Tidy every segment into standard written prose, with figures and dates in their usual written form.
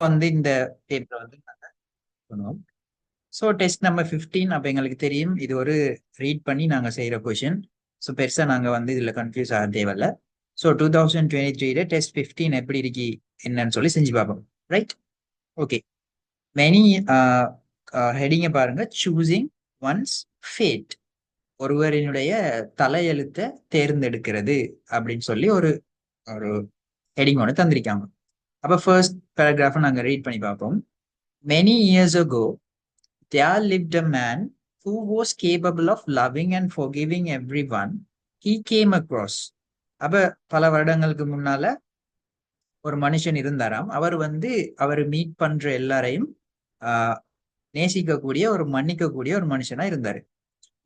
வந்து இந்த பேப்பர் வந்து நாங்க பண்ணுவோம். ஸோ டெஸ்ட் நம்பர் 15 அப்போ எங்களுக்கு தெரியும் இது ஒரு ரீட் பண்ணி நாங்கள் செய்கிற கொஷின். ஸோ பெருசாக நாங்கள் வந்து இதில் கன்ஃபியூஸ் ஆக தேவையில்ல. ஸோ 2023 டெஸ்ட் 15 எப்படி இருக்கி என்னன்னு சொல்லி செஞ்சு பார்ப்போம். Right, okay. மெனி ஹெடிங்கை பாருங்க. சூசிங் ஒன்ஸ் ஃபேட், ஒருவரினுடைய தலையெழுத்தை தேர்ந்தெடுக்கிறது அப்படின்னு சொல்லி ஒரு ஒரு ஹெடிங் ஒன்று தந்திருக்காங்க. அப்போ ஃபர்ஸ்ட் பேராகிராஃபை நாங்கள் ரீட் பண்ணி பார்ப்போம். Many years ago, there lived a man who was capable of loving and forgiving everyone he came across. அப்ப பல வருடங்களுக்கு முன்னால ஒரு மனுஷன் இருந்தாராம். அவர் வந்து அவர் மீட் பண்ற எல்லாரையும் ஆஹ் நேசிக்கக்கூடிய ஒரு மன்னிக்கக்கூடிய ஒரு மனுஷனா இருந்தாரு.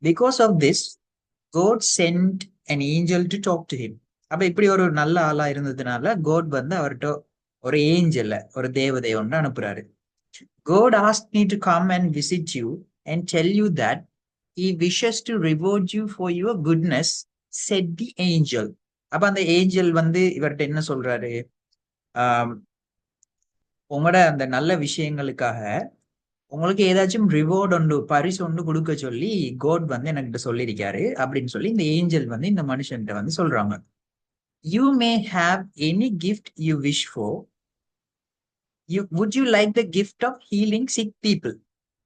Because of this God sent an angel to talk to him. அப்ப இப்படி ஒரு நல்ல ஆளா இருந்ததுனால கோட் வந்து அவர்கிட்ட ஒரு ஏஞ்சல, ஒரு தேவதை ஒன்று அனுப்புறாரு. God asked me to come and visit you and tell you that he wishes to reward you for your goodness, said the angel. அப்ப அந்த ஏஞ்சல் வந்து இவர்கிட்ட என்ன சொல்றாரு? ஆஹ் உங்களோட அந்த நல்ல விஷயங்களுக்காக உங்களுக்கு ஏதாச்சும் ரிவார்ட் ஒன்று, பரிசு ஒன்று கொடுக்க சொல்லி கோட் வந்து எனக்கிட்ட சொல்லியிருக்காரு அப்படின்னு சொல்லி இந்த ஏஞ்சல் வந்து இந்த மனுஷன்கிட்ட வந்து சொல்றாங்க. You may have any gift you wish for. Would you like the gift of healing sick people?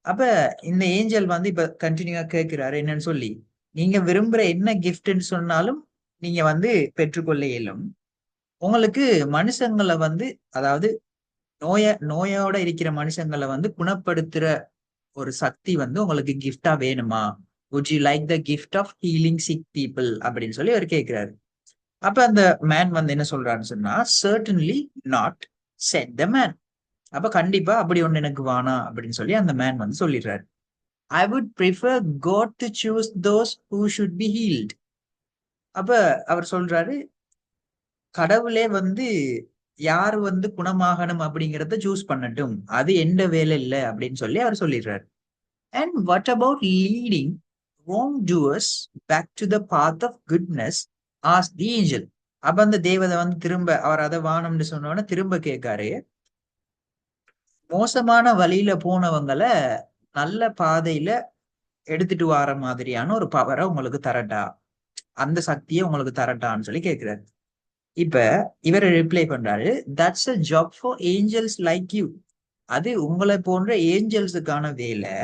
அப்ப இந்த ஏஞ்சல் வந்து இப்ப கண்டினியூவா கேட்கிறாரு என்னன்னு சொல்லி, நீங்க விரும்புற என்ன கிஃப்ட்ன்னு சொன்னாலும் நீங்க வந்து பெற்றுக்கொள்ள இயலும். உங்களுக்கு மனுஷங்களை வந்து, அதாவது நோயோட இருக்கிற மனுஷங்களை வந்து குணப்படுத்துற ஒரு சக்தி வந்து உங்களுக்கு கிஃப்டா வேணுமா? would you like the gift of healing sick people அப்படின்னு சொல்லி அவர் கேட்கிறாரு. அப்ப அந்த மேன் வந்து என்ன சொல்றாருன்னு சொன்னா, certainly not, said the man. அப்ப கண்டிப்பா அப்படி ஒண்ணு எனக்கு வேணாம் அப்படின்னு சொல்லி அந்த மேன் வந்து சொல்லிடுறாரு. I would prefer God to choose those who should be healed. அப்ப அவர் சொல்றாரு, கடவுளே வந்து யாரு வந்து குணமாகணும் அப்படிங்கறத சூஸ் பண்ணட்டும், அது எந்த வேலை இல்லை அப்படின்னு சொல்லி அவர் சொல்லிடுறாரு. And what about leading wrongdoers back to the path of goodness? asked the angel. அப்ப அந்த தேவதை வந்து திரும்ப அவர் அதை வானம்னு சொன்னோன்னு திரும்ப கேட்காரு, மோசமான வழியில போனவங்களை நல்ல பாதையில எடுத்துட்டு வர மாதிரியான ஒரு பவரை உங்களுக்கு தரட்டா, அந்த சக்தியை உங்களுக்கு தரட்டான்னு சொல்லி கேட்கிறாரு. இப்ப இவர் ரிப்ளை பண்றாரு, that's a job for angels like you. அது உங்களை போன்ற ஏஞ்சல்ஸுக்கான வேலை.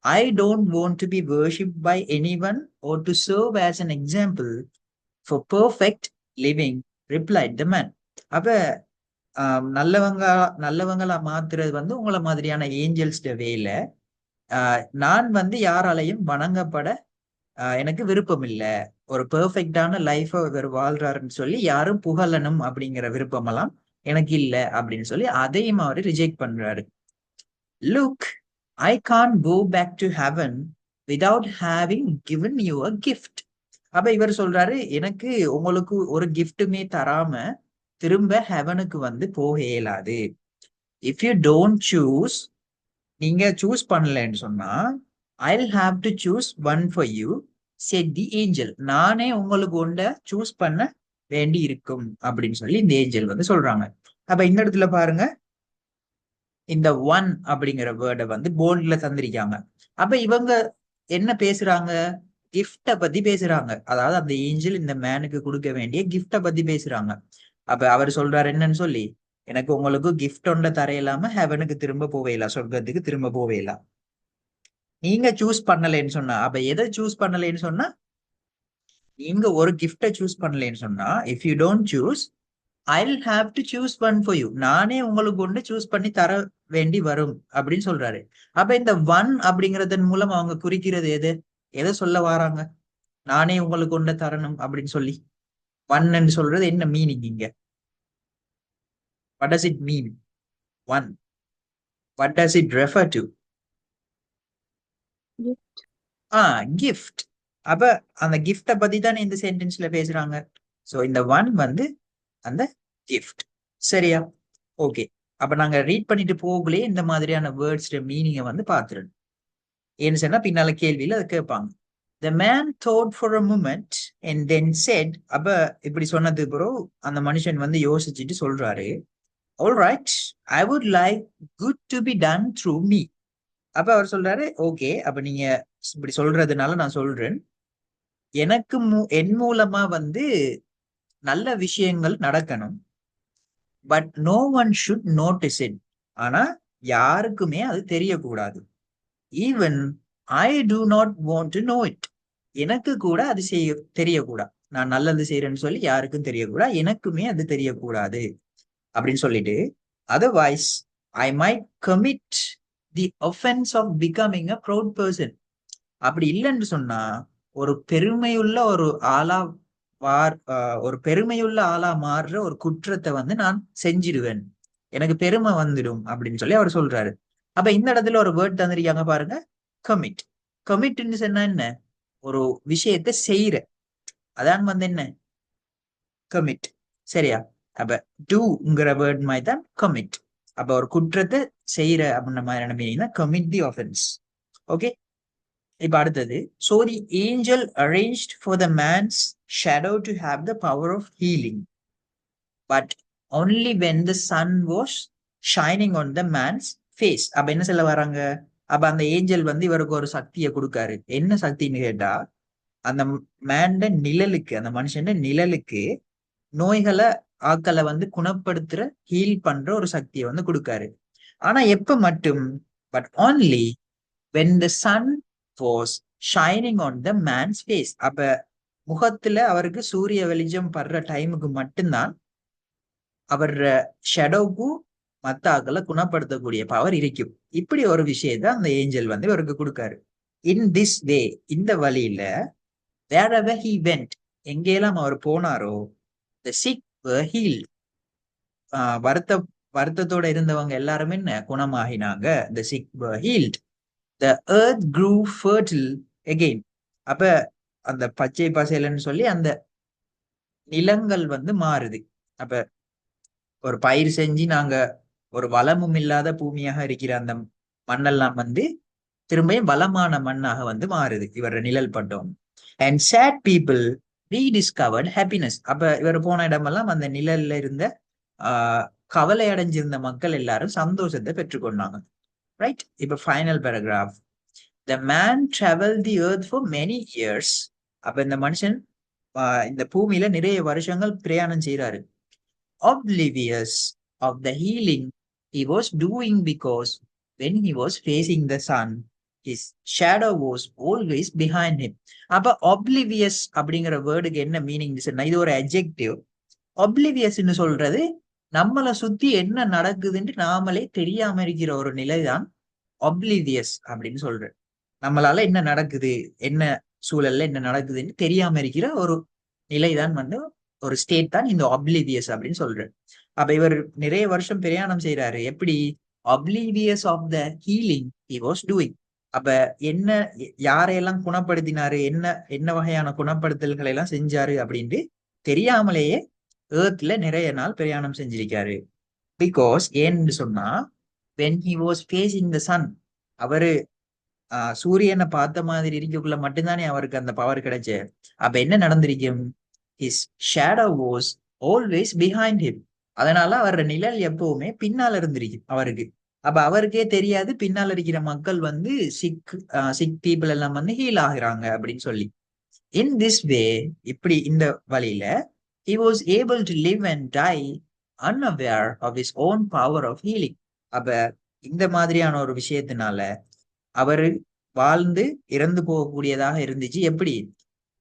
I don't want to be worshipped by anyone or to serve as an example for perfect living, replied the man. அப்ப நல்லவங்களா மாத்துறது வந்து உங்களை மாதிரியான ஏஞ்சல்ஸ்ட வேலை. நான் வந்து யாராலையும் வணங்கப்பட எனக்கு விருப்பம் இல்லை. ஒரு பெர்ஃபெக்டான லைஃப இவர் வாழ்றாருன்னு சொல்லி யாரும் புகழணும் அப்படிங்கிற விருப்பம் எல்லாம் எனக்கு இல்லை அப்படின்னு சொல்லி அதையும் அவரு ரிஜெக்ட் பண்றாரு. Look, I can't go back to heaven without having given you a gift. அப்ப இவர் சொல்றாரு, எனக்கு உங்களுக்கு ஒரு கிஃப்ட்டுமே தராம திரும்ப ஹெவனுக்கு வந்து போக இயலாது. இஃப் யூ டோன்ட் சூஸ், நீங்க சூஸ் பண்ணலன்னு சொன்னா, I'll have to choose one for you, said the angel. நானே உங்களுக்கு ஒண்ட சூஸ் பண்ண வேண்டி இருக்கும் அப்படின்னு சொல்லி இந்த ஏஞ்சல் வந்து சொல்றாங்க. அப்ப இந்த இடத்துல பாருங்க, இந்த ஒன் அப்படிங்கிற வேர்டை வந்து போர்ட்ல தந்திருக்காங்க. அப்ப இவங்க என்ன பேசுறாங்க? கிஃப்ட பத்தி பேசுறாங்க. அதாவது அந்த ஏஞ்சல் இந்த மேனுக்கு கொடுக்க வேண்டிய கிஃப்ட பத்தி பேசுறாங்க. அப்ப அவர் சொல்றாரு என்னன்னு சொல்லி, எனக்கு உங்களுக்கு கிஃப்ட் ஒன்றை தரையில்லாம ஹெவனுக்கு திரும்ப போவேலாம், சொர்க்கத்துக்கு திரும்ப போவேலாம். நீங்க சூஸ் பண்ணலைன்னு சொன்னா, அப்ப எதை சூஸ் பண்ணலைன்னு சொன்னா, நீங்க ஒரு கிஃப்டை சூஸ் பண்ணலைன்னு சொன்னா, if you don't choose, Jal have to choose one for you. நானே உங்களுக்கு ஒன்று சூஸ் பண்ணி தர வேண்டி வரும் அப்படின்னு சொல்றாரு. அப்ப இந்த ஒன் அப்படிங்கறதன் மூலம் அவங்க குறிக்கிறது எது? எதை சொல்ல வராங்க? நானே உங்களுக்கு ஒன்றை தரணும் அப்படின்னு சொல்லி ஒன்னு சொல்றது என்ன மீனிங் இங்க? what does it mean? One, what does it refer to? Gift. அப்ப அந்த கிஃப்ட பத்தி தான் இந்த சென்டென்ஸ்ல பேசுறாங்க. சோ இந்த ஒன் வந்து அந்த கிஃப்ட். சரியா? ஓகே. அப்ப நாங்க ரீட் பண்ணிட்டு போகலே இந்த மாதிரியான வேர்ட்ஸ் மீனிங்கை வந்து பார்த்துருங்க. ஏன்னு சொன்னா பின்னால கேள்வியில அதை கேட்பாங்க. The man thought for a moment and then said. அப்ப இப்படி சொன்னது பிறகு அந்த மனுஷன் வந்து யோசிச்சுட்டு சொல்றாரு, all right, I would like good to be done through me. அப்ப அவர் சொல்றாரு, ஓகே, அப்ப நீங்க இப்படி சொல்றதுனால நான் சொல்றேன், எனக்கு என் மூலமா வந்து நல்ல விஷயங்கள் நடக்கணும். But no one should notice it. ஆனா யாருக்குமே அது தெரியக்கூடாது. Even I do not want to know it. எனக்கு கூட அது தெரியக்கூடாது. நான் நல்லது செய்யறேன்னு சொல்லி யாருக்கும் தெரியக்கூடாது, எனக்குமே அது தெரியக்கூடாது அப்படின்னு சொல்லிட்டு, otherwise I might commit the offence of becoming a proud person. அப்படி இல்லைன்னு சொன்னா ஒரு பெருமையுள்ள ஒரு ஆளா ஒரு பெருமையுள்ள ஆளா மாறுற ஒரு குற்றத்தை வந்து நான் செஞ்சிடுவேன், எனக்கு பெருமை வந்துடும் அப்படின்னு சொல்லி அவர் சொல்றாரு. அப்ப இந்த இடத்துல ஒரு வேர்ட் தந்திருக்காங்க பாருங்க, கமிட். கமிட்னு சொன்னா என்ன? ஒரு விஷயத்தை செய்யற, அதான் வந்து என்ன கமிட். சரியா? அப்ப டூங்கிற வேர்ட் மாதிரி தான் கமிட். அப்ப ஒரு குற்றத்தை செய்யற அப்படின்ற மாதிரியான மீனிங் தான் கமிட் தி ஆஃபென்ஸ். ஓகே, இப்ப அடுத்தது, so the angel arranged for the man's shadow to have the power of healing, but only when the sun was shining on the man's face. அப்ப என்ன சொல்ல வராங்க? அப்ப அந்த ஏஞ்சல் வந்து இவருக்கு ஒரு சக்தியை கொடுக்காரு. என்ன சக்தின்னு கேட்டா, அந்த மேண்ட நிழலுக்கு, அந்த மனுஷன் நிழலுக்கு நோய்களை ஆக்களை வந்து குணப்படுத்துற, ஹீல் பண்ற ஒரு சக்தியை வந்து கொடுக்காரு. ஆனா எப்ப மட்டும், but only when the sun was shining on the man's face. அப்ப முகத்துல அவருக்கு சூரிய வெளிச்சம் படுற டைமுக்கு மட்டும்தான் அவர் ஷெடோவுக்கும் மத்த ஆக்களை குணப்படுத்தக்கூடிய பவர் இருக்கும். இப்படி ஒரு விஷயத்த அந்த ஏஞ்சல் வந்து இவருக்கு கொடுக்காரு. இன் திஸ் வே, இந்த வழியில, wherever he went, எங்கெல்லாம் அவர் போனாரோ, the sick were healed. வருத்தத்தோட இருந்தவங்க எல்லாருமே என்ன குணமாகினாங்க. the sick were healed. The earth grew fertile again. அப்ப அந்த பச்சை பசேலன்னு சொல்லி அந்த நிலங்கள் வந்து மாறுது. அப்ப ஒரு பயிர் செஞ்சு நாங்க ஒரு வளமும் இல்லாத பூமியாக இருக்கிற அந்த மண்ணெல்லாம் வந்து திரும்பியும் வளமான மண்ணாக வந்து மாறுது இவர நிழல் பட்டோம். And sad people rediscovered happiness. அப்ப இவர் போன இடமெல்லாம் அந்த நிழல்ல இருந்த கவலை அடைஞ்சிருந்த மக்கள் எல்லாரும் சந்தோஷத்தை பெற்றுக்கொண்டாங்க. ரைட், இப்ப final paragraph. The man traveled the earth for many years. அப்ப இந்த மனுஷன் இந்த பூமியில நிறைய வருஷங்கள் பிரயாணம் செய்யறாரு. Oblivious of the healing he was doing, because when he was facing the sun, his shadow was always behind him. அப்ப oblivious அப்படிங்கிற வேர்டுக்கு என்ன மீனிங் சொன்னா, இது ஒரு adjective. oblivious ன்னு சொல்றது நம்மளை சுத்தி என்ன நடக்குதுன்னு நாமளே தெரியாம இருக்கிற ஒரு நிலைதான் oblivious அப்படின்னு சொல்றேன். நம்மளால என்ன நடக்குது, என்ன சூழல்ல என்ன நடக்குதுன்னு தெரியாம இருக்கிற ஒரு நிலைதான் வந்து ஒரு ஸ்டேட் தான் இந்த oblivious அப்படின்னு சொல்றேன். அப்ப இவர் நிறைய வருஷம் பிரயாணம் செய்யறாரு. எப்படி? oblivious of the healing he was doing. அப்ப என்ன, யாரையெல்லாம் குணப்படுத்தினாரு, என்ன என்ன வகையான குணப்படுத்தல்களை எல்லாம் செஞ்சாரு அப்படின்ட்டு தெரியாமலேயே ஏர்த்ல நிறைய நாள் பிரயாணம் செஞ்சிருக்காரு. பிகாஸ் ஏன்னு சொன்னா, when he was facing the sun, அவரு சூரியனை பார்த்த மாதிரி இருக்கக்குள்ள மட்டும்தானே அவருக்கு அந்த பவர் கிடைச்சு. அப்ப என்ன நடந்திருக்கும்? his shadow was always behind him. அதனால அவரோட நிழல் எப்பவுமே பின்னால இருந்திருக்கு அவருக்கு. அப்ப அவருக்கே தெரியாது பின்னால இருக்கிற மக்கள் வந்து சிக் பீப்புள் எல்லாம் வந்து ஹீல் ஆகுறாங்க அப்படின்னு சொல்லி. இன் திஸ் வே, இப்படி இந்த வழியில, he was able to live and die unaware of his own power of healing. அப்ப இந்த மாதிரியான ஒரு விஷயத்தினால அவரு வாழ்ந்து இறந்து போகக்கூடியதாக இருந்துச்சு. எப்படி?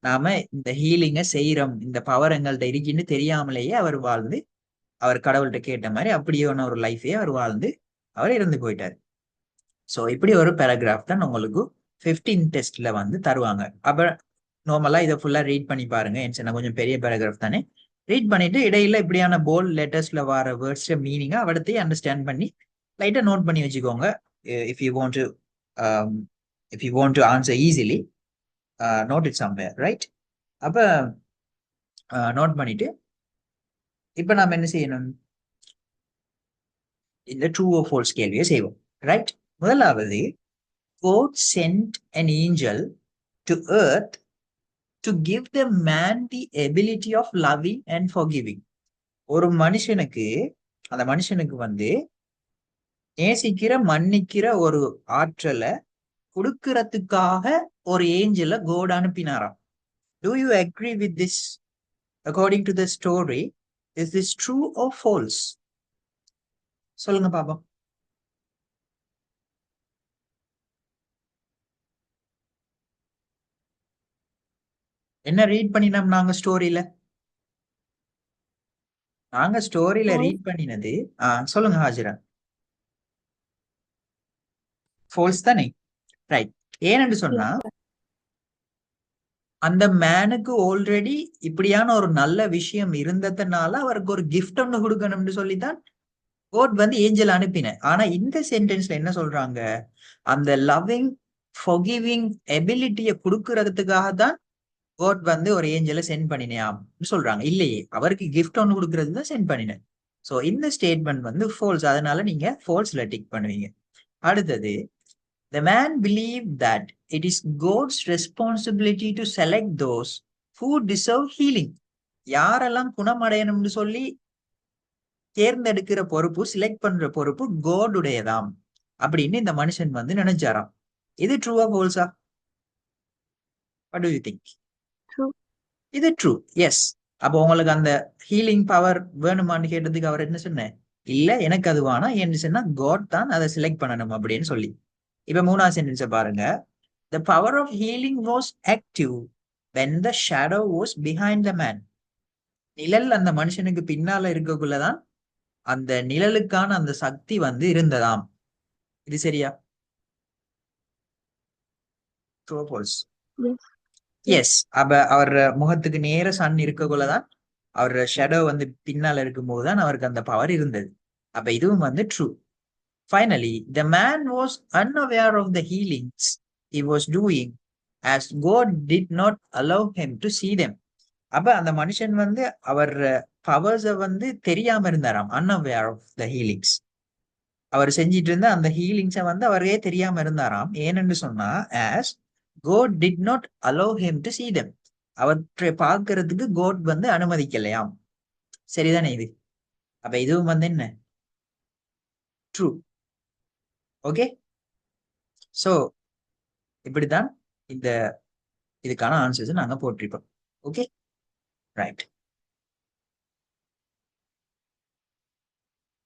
நாம இந்த ஹீலிங்க செய்யறோம், இந்த பவர் எங்கள்கிட்ட இருக்குன்னு தெரியாமலேயே அவர் வாழ்ந்து, அவர் கடவுள்கிட்ட கேட்ட மாதிரி அப்படியான ஒரு லைஃபையே அவர் வாழ்ந்து அவர் இறந்து போயிட்டார். ஸோ இப்படி ஒரு பேராகிராஃப் தான் உங்களுக்கு 15 டெஸ்ட்ல வந்து தருவாங்க. அப்ப நார்மலா இதை ஃபுல்லா ரீட் பண்ணி பாருங்க. என்ன கொஞ்சம் பெரிய பேராகிராஃப் தானே. ரீட் பண்ணிட்டு இடையில இப்படியான போல்ட் லெட்டர்ஸ்ல வர வேர்ட்ஸ் மீனிங்கா அவடத்தையும் அண்டர்ஸ்டாண்ட் பண்ணி லைட்டா நோட் பண்ணி வச்சுக்கோங்க. If you want to if you want to answer easily, note it somewhere, right? அப்ப நோட் பண்ணிட்டு இப்ப நாம என்ன செய்யணும்? இந்த ட்ரூ or false கேள்வியை செய்வோம். ரைட், முதலாவது, God sent an angel to earth to give the man the ability of loving and forgiving. ஒரு மனுஷனுக்கு அந்த மனுஷனுக்கு வந்து நேசிக்கிற மன்னிக்கிற ஒரு ஆற்றலை கொடுக்கறதுக்காக ஒரு ஏஞ்சல code அனுப்பினாராம். Do you agree with this? According to the story, is this true or false? சொல்லுங்க பாப்போம். என்ன ரீட் பண்ணினோம் நாங்க ஸ்டோரியில? நாங்க ஸ்டோரியில ரீட் பண்ணினது சொல்லுங்க ஹாஜிரா. ஃபால்ஸ் தானே? ரைட். ஏன்னு சொன்னா அந்த மேனுக்கு ஆல்ரெடி இப்படியான ஒரு நல்ல விஷயம் இருந்ததுனால அவருக்கு ஒரு கிஃப்ட் ஒண்ணு கொடுக்கணும்னு சொல்லித்தான் கோட் வந்து ஏஞ்சல் அனுப்பினேன். ஆனா இந்த சென்டென்ஸ்ல என்ன சொல்றாங்க? அந்த லவ்விங் ஃபர்கிவிங் எபிலிட்டியை கொடுக்கறதுக்காக தான் கோட் வந்து ஒரு ஏஞ்சலை சென்ட் பண்ணினேன் சொல்றாங்க. இல்லையே, அவருக்கு கிஃப்ட் ஒன்று கொடுக்கறது தான் சென்ட் பண்ணினேன். ஸோ இந்த ஸ்டேட்மெண்ட் வந்து ஃபால்ஸ். அதனால நீங்க ஃபால்ஸ்ல டிக் பண்ணுவீங்க. அடுத்தது, the man believed that it is God's responsibility to select those who deserve healing. யாரெல்லாம் குணமடையணும்னு சொல்லி தேர்ந்தெடுக்கிற பொறுப்பு, செலக்ட் பண்ற பொறுப்பு கோடுடையதாம் அப்படின்னு இந்த மனுஷன் வந்து நினைச்சாராம். இது ட்ரூவா ஃபால்ஸா? What do you think? இது ட்ரூ. எஸ். அப்போ உங்களுக்கு அந்த ஹீலிங் பவர் வேணுமான்னு கேட்டதுக்கு அவர் என்ன சொன்னேன்? இல்ல, எனக்கு அது வேணாம். என்ன சொன்னா காட் தான் அதை செலக்ட் பண்ணணும் அப்படின்னு சொல்லி. இப்ப மூணாவது சென்டென்ஸை பாருங்க. The power of healing was active when the shadow was behind the man. நிழல் அந்த மனுஷனுக்கு பின்னால இருக்கக்குள்ளதான் அந்த நிழலுக்கான அந்த சக்தி வந்து இருந்ததாம். இது சரியா? True or false? எஸ். அப்ப அவர் முகத்துக்கு நேர சன் இருக்கக்குள்ளதான் அவர் ஷேடோ வந்து பின்னால இருக்கும் போதுதான் அவருக்கு அந்த பவர் இருந்தது. அப்ப இதுவும் வந்து true. Finally, the man was unaware of the healings he was doing as God did not allow him to see them. அப்ப அந்த மனுஷன் வந்து அவர் பவர்ஸ வந்து தெரியாம இருந்தாராம். unaware of the healings. அவர் செஞ்சிட்டு இருந்த அந்த ஹீலிங்ஸை வந்து அவரே தெரியாம இருந்தாராம். ஏனென்று சொன்னா as God did not allow him to see them. அவற்றை பார்க்கறதுக்கு கோட் வந்து அனுமதிக்கலையாம். சரிதானே இது? அப்ப இதுவும் வந்து என்ன? ட்ரூ. ஓகே. சோ இப்படித்தான் இந்த இதுக்கான ஆன்சர்ஸ் நாங்க போட்டிருக்கோம். Okay, right.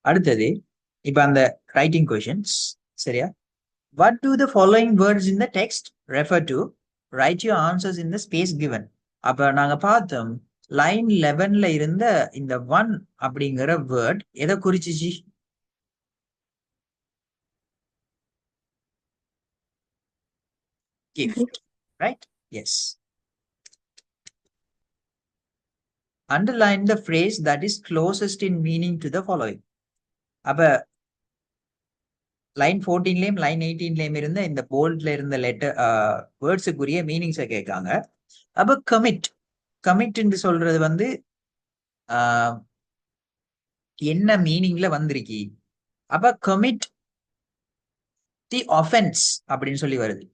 அடுத்தது இப்ப அந்த ரைட்டிங் கொஷின்ஸ். சரியா? What do the following words in the text refer to? Write your answers in the space given. அப்ப நாங்க பார்த்தோம் லைன் 11ல இருந்த இந்த ஒன் அப்படிங்கிற வேர்ட் எதை குறிச்சிச்சு? Gift, right? Yes. Underline the phrase that is closest in meaning to the following. அப்ப line 14லயும் line 18லயும் இருந்த இந்த போல்ட்ல இருந்த லெட்டர் வேர்ட்ஸுக்குரிய மீனிங்ஸை கேட்காங்க. அப்ப கமிட், கமிட்ன்னு சொல்றது வந்து என்ன மீனிங்ல வந்திருக்கு? அப்ப கமிட் தி ஆஃபென்ஸ் அப்படின்னு சொல்லி வருது.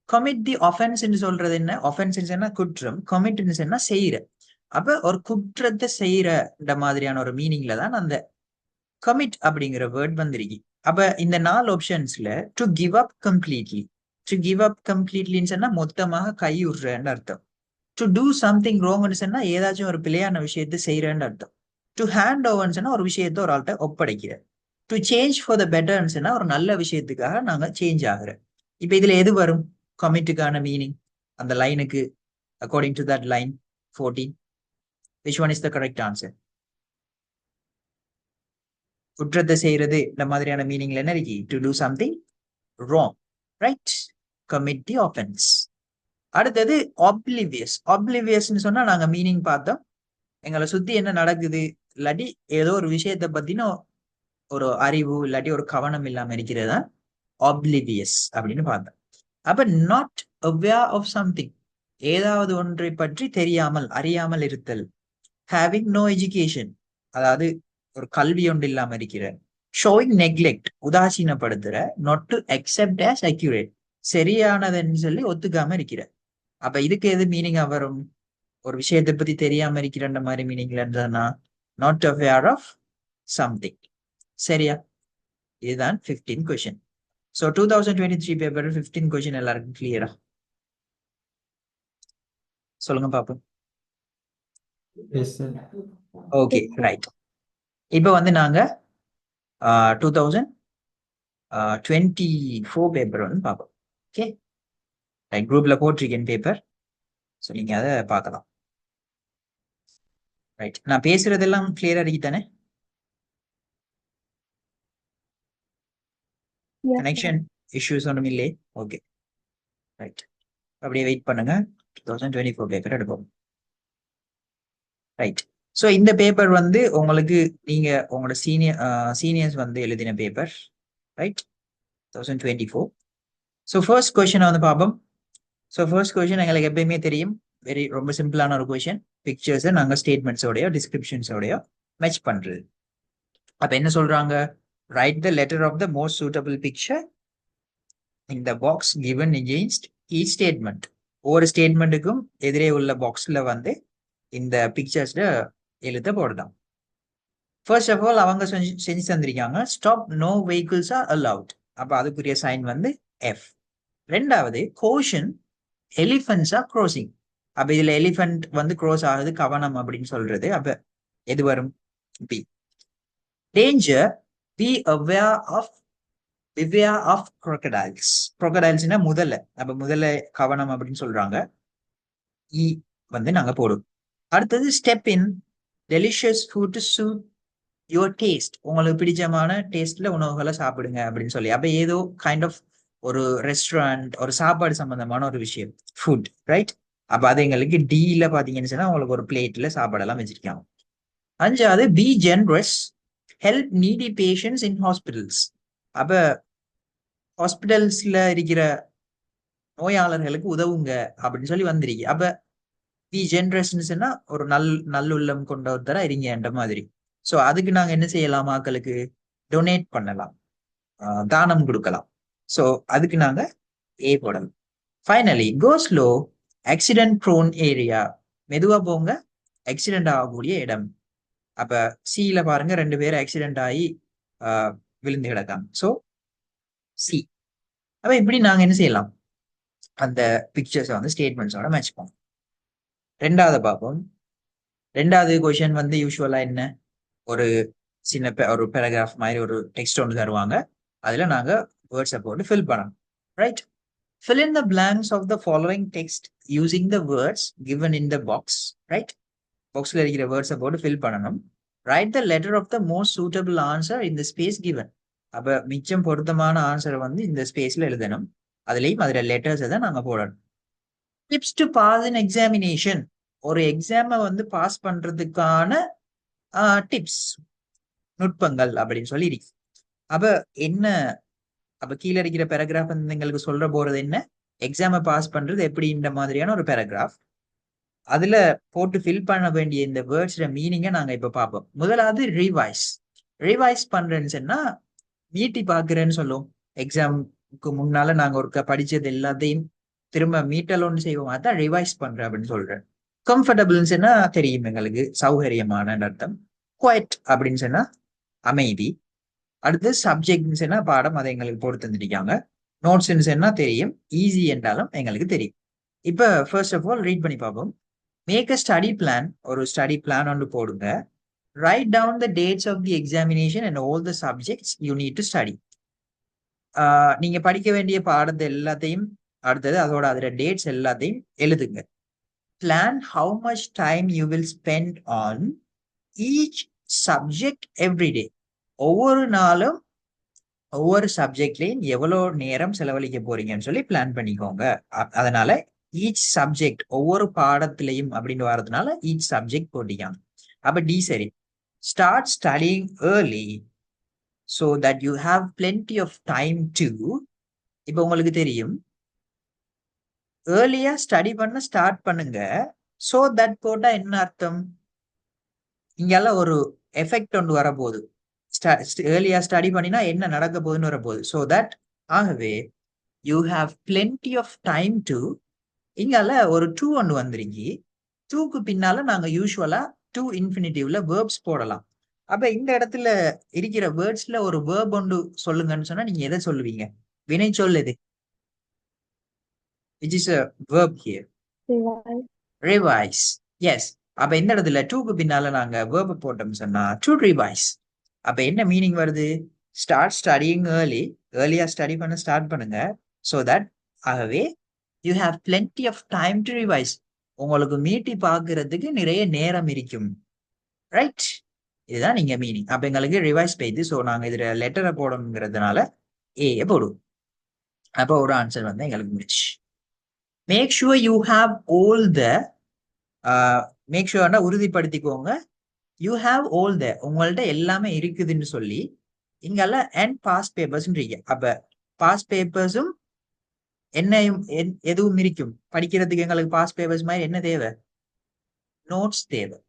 கமிட் தி ஆஃபென்ஸ் சொல்றது என்ன? ஆஃபென்ஸ் என்ன? குற்றம். கமிட் என்ன? செய்யற. அப்ப ஒரு குற்றத்தை செய்யற மாதிரியான ஒரு மீனிங்ல தான் அந்த கமிட் அப்படிங்கிற வேர்ட் வந்திருக்கு. அப்ப இந்த 4 ஆப்ஷன்ஸ்ல to give up completely, to give up கம்ப்ளீட்லின்னு சொன்னா மொத்தமாக கையுறன்னு அர்த்தம். டு டூ சம்திங் ராங்னு சொன்னா ஏதாச்சும் ஒரு பிழையான விஷயத்தை செய்யறன்னு அர்த்தம். டு ஹேண்ட் ஓவர்னு சொன்னா ஒரு விஷயத்த ஒரு ஆள்கிட்ட ஒப்படைக்கிற. டு சேஞ்ச் ஃபார் த பெட்டர்னு சொன்னா ஒரு நல்ல விஷயத்துக்காக நாங்க சேஞ்ச் ஆகுற. இப்ப இதுல எது வரும் கமிட்டுக்கான மீனிங் அந்த லைனுக்கு? According to that line 14, which one is the correct answer? குற்றத்தை செய்யறது இந்த மாதிரியான மீனிங்ல என்ன இருக்கு? To do something wrong, right? Commit the offence. அடுத்தது ஆப்லிவியஸ். ஆப்லிவியஸ்ன்னு சொன்னா நாங்க மீனிங் பார்த்தோம், எங்களை சுத்தி என்ன நடக்குது இல்லாட்டி ஏதோ ஒரு விஷயத்த பத்தின ஒரு அறிவு இல்லாட்டி ஒரு கவனம் இல்லாம இருக்கிறது தான் ஆப்லிவியஸ் அப்படின்னு பார்த்தோம். அப்ப நாட் அவேர் ஆஃப் சம்திங், ஏதாவது ஒன்றை பற்றி தெரியாமல் அறியாமல் இருத்தல். ஹேவிங் நோ எஜுகேஷன், அதாவது ஒரு கல்வி ஒன்று இல்லாம இருக்கிற. ஷோயிங் நெக்லெக்ட், உதாசீனப்படுத்துற. Not to accept as accurate, சரியானதுன்னு சொல்லி ஒத்துக்காம இருக்கிற. அப்ப இதுக்கு எது மீனிங்கா வரும்? ஒரு விஷயத்தை பத்தி தெரியாம இருக்கிற மாதிரி மீனிங்ல இருந்தா நாட் அவேர் ஆஃப் சம்திங். சரியா? இதுதான் 15 கொஸ்டின். ஸோ 2023 பேப்பர் 15 கொஸ்டின் எல்லாருக்கும் கிளியரா? சொல்லுங்க பாப்போம். Okay, right. இப்போ வந்து நாங்க 2024 பேப்பர் வந்து பார்ப்போம். Okay, right. குரூப்ல போட்டிருக்கேன் பேப்பர். ஸோ நீங்க அதை பார்க்கலாம். ரைட். நான் பேசுறதெல்லாம் கிளியரா இருக்கு தானே? கனெக்ஷன் இஷ்யூஸ் ஒன்றும் இல்லை. Okay, right. அப்படியே வெயிட் பண்ணுங்க. 2024 பேப்பர் எடுப்போம். ரைட். ஸோ இந்த பேப்பர் வந்து உங்களுக்கு நீங்க உங்களோட சீனியர்ஸ் வந்து எழுதின paper. Right, 2024. So first question வந்து பார்ப்போம். ஸோ ஃபர்ஸ்ட் கொஸ்டின் எங்களுக்கு எப்பயுமே தெரியும், ரொம்ப சிம்பிளான ஒரு கொஸ்டின். பிக்சர்ஸை நாங்கள் ஸ்டேட்மெண்ட்ஸோடய டிஸ்கிரிப்ஷன்ஸோடய மேட்ச் பண்றது. அப்போ என்ன சொல்றாங்க? Write the letter of the most suitable picture in the box given against each statement. ஒவ்வொரு ஸ்டேட்மெண்ட்டுக்கும் எதிரே உள்ள பாக்ஸ்ல வந்து இந்த பிக்சர்ஸ்ல எழுத போடுதான். ஃபர்ஸ்ட் ஆஃப் ஆல் அவங்க செஞ்சு தந்திருக்காங்க, stop no vehicles are allowed. அப்போ அதுக்குரிய சைன் வந்து எஃப். ரெண்டாவது, கோஷன் எலிஃபென்ட்ஸ் ஆர் க்ரோசிங். அப்ப இதுல எலிஃபென்ட் வந்து க்ரோஸ் ஆகுது, கவனம் அப்படின்னு சொல்றது. அப்ப எது வரும்? B. Danger, be aware of crocodiles. crocodilesனா முதல்ல, அப்ப முதல்ல கவனம் அப்படின்னு சொல்றாங்க. இ வந்து நாங்க போடுவோம். அடுத்தது, step in delicious food to suit your taste. உங்களுக்கு பிடிச்சமான டேஸ்ட்ல உணவுகளை சாப்பிடுங்க அப்படின்னு சொல்லி. அப்ப ஏதோ கைண்ட் ஆஃப் ஒரு ரெஸ்டாரண்ட், ஒரு சாப்பாடு சம்பந்தமான ஒரு விஷயம், ஃபுட், ரைட்? அப்ப அது எங்களுக்கு டீல பாத்தீங்கன்னு சொன்னா உங்களுக்கு ஒரு பிளேட்ல சாப்பாடெல்லாம் வச்சிருக்காங்க. அஞ்சாவது, B generous, help Needi patience இன் ஹாஸ்பிட்டல்ஸ். அப்ப ஹாஸ்பிட்டல்ஸ்ல இருக்கிற நோயாளர்களுக்கு உதவுங்க அப்படின்னு சொல்லி வந்திருக்கு. அப்ப பி ஜென்ரஸ்ன்னு சொன்னா ஒரு நல்லுள்ளம் கொண்ட ஒருத்தரா இருங்கன்ற மாதிரி. ஸோ அதுக்கு நாங்க என்ன செய்யலாம்? மக்களுக்கு டொனேட் பண்ணலாம், தானம் கொடுக்கலாம். ஸோ அதுக்கு நாங்க ஏ போடலாம். Finally, go slow, accident prone area. மெதுவா போங்க, ஆக்சிடென்ட் ஆகக்கூடிய இடம். அப்ப சில பாருங்க, 2 பேர் ஆக்சிடென்ட் ஆகி விழுந்து கிடக்காங்க. So C. அப்ப இப்படி நாங்க என்ன செய்யலாம்? அந்த பிக்சர்ஸை வந்து ஸ்டேட்மெண்ட்ஸோட மேட்ச் பண்ணுவோம். ரெண்டாவது பார்ப்போம். ரெண்டாவது கொஸ்டின் வந்து யூஸ்வலா என்ன, ஒரு சின்ன ஒரு பேராகிராஃப் மாதிரி ஒரு டெக்ஸ்ட் ஒன்று தருவாங்க. அதுல நாங்க வேர்ட்ஸை போட்டு ஃபில் பண்ணணும். Right. Fill in the blanks of the following text using the words given in the box. Right? Boxல இருக்கிற வேர்ட்ஸை போட்டு ஃபில் பண்ணணும். Write the letter of the most suitable answer in the space given. அப்ப மிச்சம் பொருத்தமான ஆன்சரை வந்து இந்த ஸ்பேஸ்ல எழுதணும். அதுலயும் அதுல லெட்டர்ஸை தான் நாங்க போடணும். Tips to pass in examination. ஒரு எக்ஸாமை வந்து பாஸ் பண்றதுக்கான டிப்ஸ், நுட்பங்கள் அப்படின்னு சொல்லி இருக்கு. அப்ப என்ன, அப்ப கீழே இருக்கிற பேராகிராஃப் வந்து எங்களுக்கு சொல்ற போறது என்ன, எக்ஸாமை பாஸ் பண்றது எப்படி, இந்த மாதிரியான ஒரு பேராகிராஃப். அதுல போட்டு ஃபில் பண்ண வேண்டிய இந்த வேர்ட்ஸ்ல மீனிங்கை நாங்க இப்ப பார்ப்போம். முதலாவது, ரிவைஸ் பண்றேன்னு சொன்னா மீட்டி பாக்குறேன்னு சொல்லுவோம். எக்ஸாமுக்கு முன்னால நாங்க ஒரு படிச்சது எல்லாத்தையும் திரும்ப மீட்டலோன்னு செய்வோம். அதான் ரிவைஸ் பண்றேன் அப்படின்னு சொல்றேன். கம்ஃபர்டபுள்னு சொன்னா தெரியும் எங்களுக்கு, சௌகரியமான அர்த்தம். குவைட் அப்படின்னு சொன்னா அமைதி. அடுத்து சப்ஜெக்ட்னு சொன்னா பாடம், அதை எங்களுக்கு போட்டு தந்துருக்காங்க. நோட்ஸ்ன்னு சொன்னா தெரியும், ஈஸி என்றாலும் எங்களுக்கு தெரியும். இப்ப ஃபர்ஸ்ட் ஆஃப் ஆல் ரீட் பண்ணி பார்ப்போம். Make a study plan. ஒரு ஸ்டடி பிளான் ஒன்று போடுங்க. Write down the dates of the examination and all the subjects you need to study. நீங்க படிக்க வேண்டிய பாடத்தை எல்லாத்தையும், அடுத்தது அதோட அதுல டேட்ஸ் எல்லாத்தையும் எழுதுங்க. Plan how much time you will spend on each subject every day. ஒவ்வொரு நாளும் ஒவ்வொரு சப்ஜெக்ட்லையும் எவ்வளவு நேரம் செலவழிக்க போறீங்கன்னு சொல்லி பிளான் பண்ணிக்கோங்க. அதனால ஈச் சப்ஜெக்ட், ஒவ்வொரு பாடத்திலையும் அப்படின்னு வர்றதுனால ஈச் சப்ஜெக்ட் போட்டிக்காங்க. அப்ப டி சரி. Start studying early so that you have plenty of time to. இப்ப உங்களுக்கு தெரியும், ஏர்லியா ஸ்டடி பண்ண ஸ்டார்ட் பண்ணுங்க. so that போட்டா என்ன அர்த்தம்? இங்கெல்லாம் ஒரு எஃபெக்ட் ஒன்று வரப்போகுது. ஏர்லியா ஸ்டடி பண்ணினா என்ன நடக்க போகுதுன்னு வரப்போகுது. so that, ஆகவே you have plenty of time to, இங்கால ஒரு டூ ஒன்று வந்துருங்கி, டூக்கு பின்னால நாங்க யூஸ்வலா டூ இன்ஃபினிட்டிவ்ல வேர்ப்ஸ் போடலாம். அப்ப இந்த இடத்துல இருக்கிற வேர்ட்ஸ்ல ஒரு வேர்ப் ஒன்று சொல்லுங்கன்னு சொன்னா நீங்க எதை சொல்லுவீங்க? வினை சொல்லுது. which is a verb here. Revise. Revise. Yes. அப்ப இந்த இடத்துல டுக்கு பின்னால நாங்க வேர்ப போட்டோம் சொன்னா டு ரிவைஸ். அப்ப என்ன மீனிங் வருது? Start studying early. ஏர்லியா ஸ்டடி பண்ண ஸ்டார்ட் பண்ணுங்க. ஸோ தட் ஆகவே you have plenty of time to revise. உங்களுக்கு மீட்டி பார்க்கறதுக்கு நிறைய நேரம் இருக்கும். ரைட்? இதுதான் நீங்க மீனிங். அப்ப எங்களுக்கு ரிவைஸ் பெய்து. ஸோ நாங்க இதுல லெட்டரை போடணுங்கிறதுனால ஏ போடுவோம். அப்போ ஒரு ஆன்சர் வந்து எங்களுக்கு முடிச்சு. Make sure you have all the make ஷுவர்னா உறுதிப்படுத்திக்கோங்க. யூ ஹாவ் ஆல் த உங்கள்ட்ட எல்லாமே இருக்குதுன்னு சொல்லி இங்கெல்லாம் அண்ட் பாஸ்ட் பேப்பர்ஸ்ன்றீங்க. அப்ப பாஸ்ட் பேப்பர்ஸும் என்னையும் எதுவும் இருக்கும். படிக்கிறதுக்கு எங்களுக்கு பாஸ்ட் பேப்பர்ஸ் மாதிரி என்ன தேவை? நோட்ஸ் தேவை.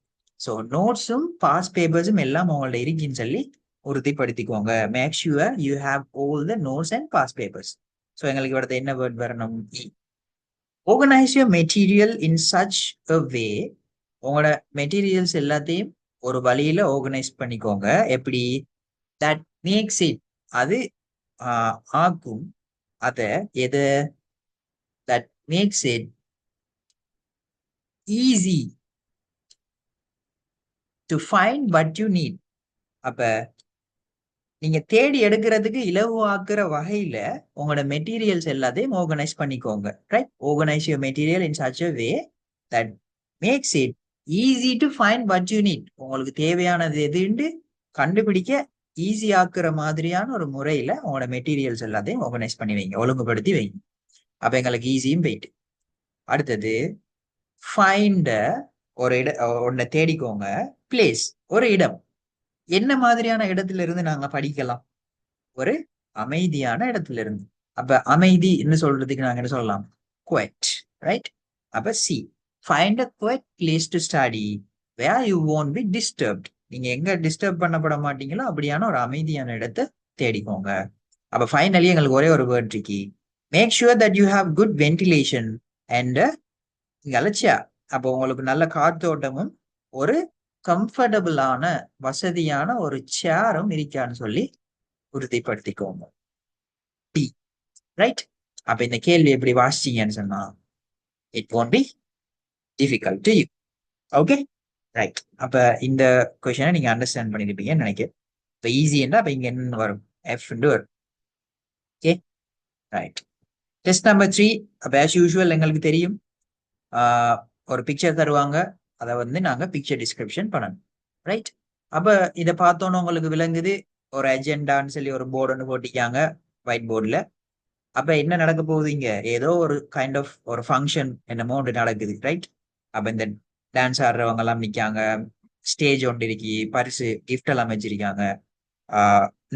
ஸோ நோட்ஸும் பாஸ்ட் பேப்பர்ஸும் எல்லாம் உங்கள்ட்ட இருக்குன்னு சொல்லி உறுதிப்படுத்திக்கோங்க. Make sure you have all the notes and past papers. So எங்களுக்கு இவரது என்ன வேர்ட் வரணும்? Organize your material in such a way. உங்களோட மெட்டீரியல்ஸ் எல்லாத்தையும் ஒரு வழியில ஆர்கனைஸ் பண்ணிக்கோங்க. எப்படி? தட் மேக்ஸ் இட் அது ஆக்கும் அத எது? That makes it easy to find what you need. அப்ப நீங்க தேடி எடுக்கிறதுக்கு இலகுவாக்குற வகையில உங்களோட மெட்டீரியல்ஸ் எல்லாத்தையும் ஆர்கனைஸ் பண்ணிக்கோங்க. Right? Organise your material in such a way that makes it easy to find what you need. உங்களுக்கு தேவையானது எதுன்னு கண்டுபிடிக்க ஈஸி ஆக்குற மாதிரியான ஒரு முறையில உங்களோட மெட்டீரியல்ஸ் எல்லாத்தையும் ஆர்கனைஸ் பண்ணி வைங்க, ஒழுங்குபடுத்தி வைங்க. அப்ப எங்களுக்கு ஈஸியும் போயிட்டு. அடுத்தது ஃபைண்ட் ஒரு ஒன்றை தேடிக்கோங்க. பிளேஸ் ஒரு இடம். என்ன மாதிரியான இடத்துல இருந்து நாங்க படிக்கலாம்? ஒரு அமைதியான இடத்துல இருந்து. அப்ப அமைதின்னு சொல்றதுக்கு நாங்க என்ன சொல்லலாம்? குவைட். ரைட்? அப்ப C find a quiet place to study where you won't be disturbed. நீங்க எங்க டிஸ்டர்ப் பண்ணப்பட மாட்டீங்களோ அப்படியான ஒரு அமைதியான இடத்தை தேடிக்கோங்க. அப்ப ஃபைனலி எங்களுக்கு ஒரே ஒரு வேர்ட் இருக்கு. Make sure that you have good ventilation and அலட்சியா. அப்போ உங்களுக்கு நல்ல காத்தோட்டமும் ஒரு கம்ஃபர்டபுளான வசதியான ஒரு சேரும் இருக்கான்னு சொல்லி உறுதிப்படுத்திக்கோங்க. டி. ரைட்? அப்ப இந்த கேள்வி எப்படி வாசிச்சீங்கன்னு சொன்னா it won't be difficult to you. Okay? Right. அப்ப இந்த கொஸ்டினை நீங்க அண்டர்ஸ்டாண்ட் பண்ணிருப்பீங்கன்னு நினைக்கிறேன். இப்ப ஈஸின்னா அப்ப இங்க என்ன வரும்? எஃப் வரும். ஓகே? ரைட். Test number 3. அப்ப ஆஸ் யூஷுவல் எங்களுக்கு தெரியும் ஒரு பிக்சர் தருவாங்க. அதை வந்து நாங்க பிக்சர் டிஸ்கிரிப்ஷன் பண்ணணும். ரைட்? அப்ப இதை பார்த்தோன்னு உங்களுக்கு விளங்குது. ஒரு அஜெண்டான்னு சொல்லி ஒரு போர்டு ஒன்று போட்டிக்காங்க ஒயிட் போர்டில். அப்ப என்ன நடக்க போகுது? இங்க ஏதோ ஒரு கைண்ட் ஆஃப் ஒரு ஃபங்க்ஷன் என்னமோ ஒன்று நடக்குது. ரைட்? அப்ப இந்த டான்ஸ் ஆடுறவங்க எல்லாம் நிற்காங்க. ஸ்டேஜ் ஒன்று இருக்கி, பரிசு கிஃப்ட் எல்லாம் வச்சிருக்காங்க.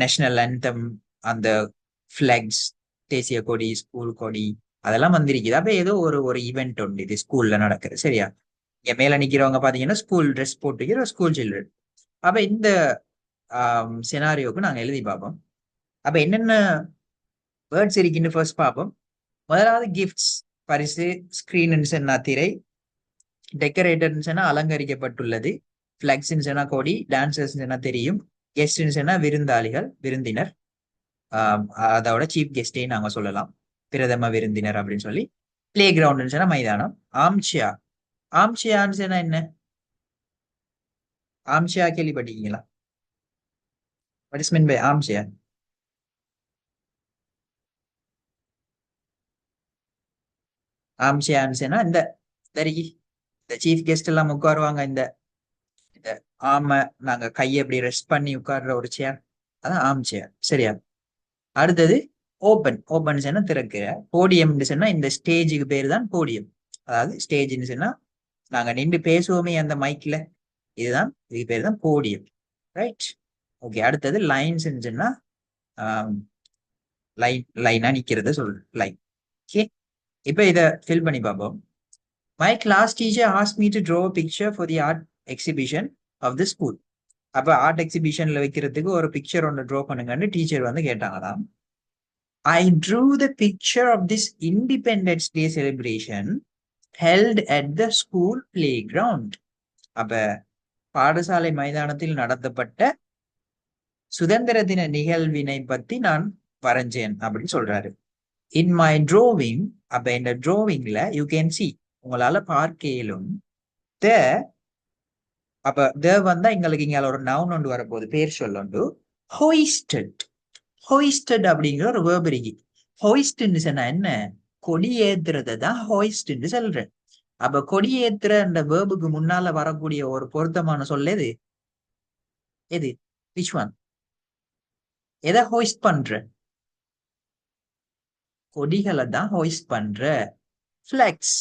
நேஷனல் ஆந்தம், அந்த ஃபிளாக்ஸ், தேசிய கொடி, ஸ்கூல் கொடி அதெல்லாம் வந்திருக்குது. அப்ப ஏதோ ஒரு ஈவெண்ட் உண்டு இது ஸ்கூல்ல நடக்குது. சரியா? இங்க மேல நிக்கிறவங்க பாத்தீங்கன்னா ஸ்கூல் ட்ரெஸ் போட்டுக்கிற ஸ்கூல் சில்ட்ரன். அப்ப இந்த சினாரியோக்கு நாங்க எழுதி பார்ப்போம். அப்ப என்னென்ன வேர்ட்ஸ் இருக்குன்னு ஃபர்ஸ்ட் பார்ப்போம். முதலாவது கிஃப்ட்ஸ், பரிசு. ஸ்கிரீன் சொன்னா திரை. டெக்கரேட்டர் சொன்னா அலங்கரிக்கப்பட்டுள்ளது. பிளக்ஸ் சொன்னா கொடி. டான்சர்ஸ் சொன்னா தெரியும். கெஸ்ட் சொன்னா விருந்தாளிகள், விருந்தினர். அதோட சீஃப் கெஸ்டே நாங்க சொல்லலாம், பிரதம விருந்தினர் அப்படின்னு சொல்லி. பிளே கிரவுண்ட் சொன்னா மைதானம். ஆம்சியா. ஆம்சியான்னு சொன்னா என்ன? ஆம்சியா கேள்விப்பட்டிருக்கீங்களா? வாட் இஸ் மீன் பை ஆம்சியா? ஆம்சியான்னு சொன்னா இந்த சீஃப் கெஸ்ட் எல்லாம் உட்காருவாங்க. இந்த ஆம நாங்க கையை எப்படி ரெஸ்ட் பண்ணி உட்கார்ற ஒரு சேர், அதான் ஆம் சேர். சரியா? அடுத்தது ஓப்பன். ஓப்பன் சொன்னா திறக்கிற. போடியம் சொன்னா இந்த ஸ்டேஜுக்கு பேர் தான் போடியம். அதாவது ஸ்டேஜ்னு சொன்னா நாங்க நின்று பேசுவோமே அந்த மைக்ல, இதுதான் இதுக்கு பேர் தான் போடியம். ரைட்? ஓகே. அடுத்தது லைன்ஸ் சொன்னா லைனா நிக்கிறத சொல்றேன், லைன். ஓகே. இப்ப இத ஃபில் பண்ணி பார்ப்போம். My class teacher asked me to draw a picture for the art exhibition of the school. அப்ப ஆர்ட் எக்ஸிபிஷன்ல வைக்கிறதுக்கு ஒரு பிக்சர் ஒன்று ட்ரா பண்ணுங்கன்னு டீச்சர் வந்து கேட்டாங்களாம். I drew the picture of this Independence Day celebration held at the school playground. அப்ப பாடசாலை மைதானத்தில் நடத்தப்பட்ட சுதந்திர தின நிகழ்வினை பத்தி நான் வரைஞ்சேன் அப்படின்னு சொல்றாரு. இன் மை drawing, அப்ப இந்த drawingல யூ கேன் see, உங்களால பார்க்க இயலும். த அப்ப த வந்தா எங்களுக்கு இங்க ஒரு நவுன் ஒன்று வரப்போகுது, பேர் சொல்லு. ஹோயிஸ்டட். ஹோயிஸ்டட் அப்படிங்கிற ஒரு வேர்ப் இருக்கு. ஹோயிஸ்ட்னு சொன்னா என்ன? கொடி ஏத்துறதை தான் ஹோயிஸ்ட்னு சொல்றேன். அப்ப கொடி ஏத்துற அந்த வேர்புக்கு முன்னால வரக்கூடிய ஒரு பொருத்தமான சொல் எது? எது? Which one? எதை ஹோயிஸ்ட் பண்ற? கொடிகளை தான் ஹோயிஸ்ட் பண்ற. flags.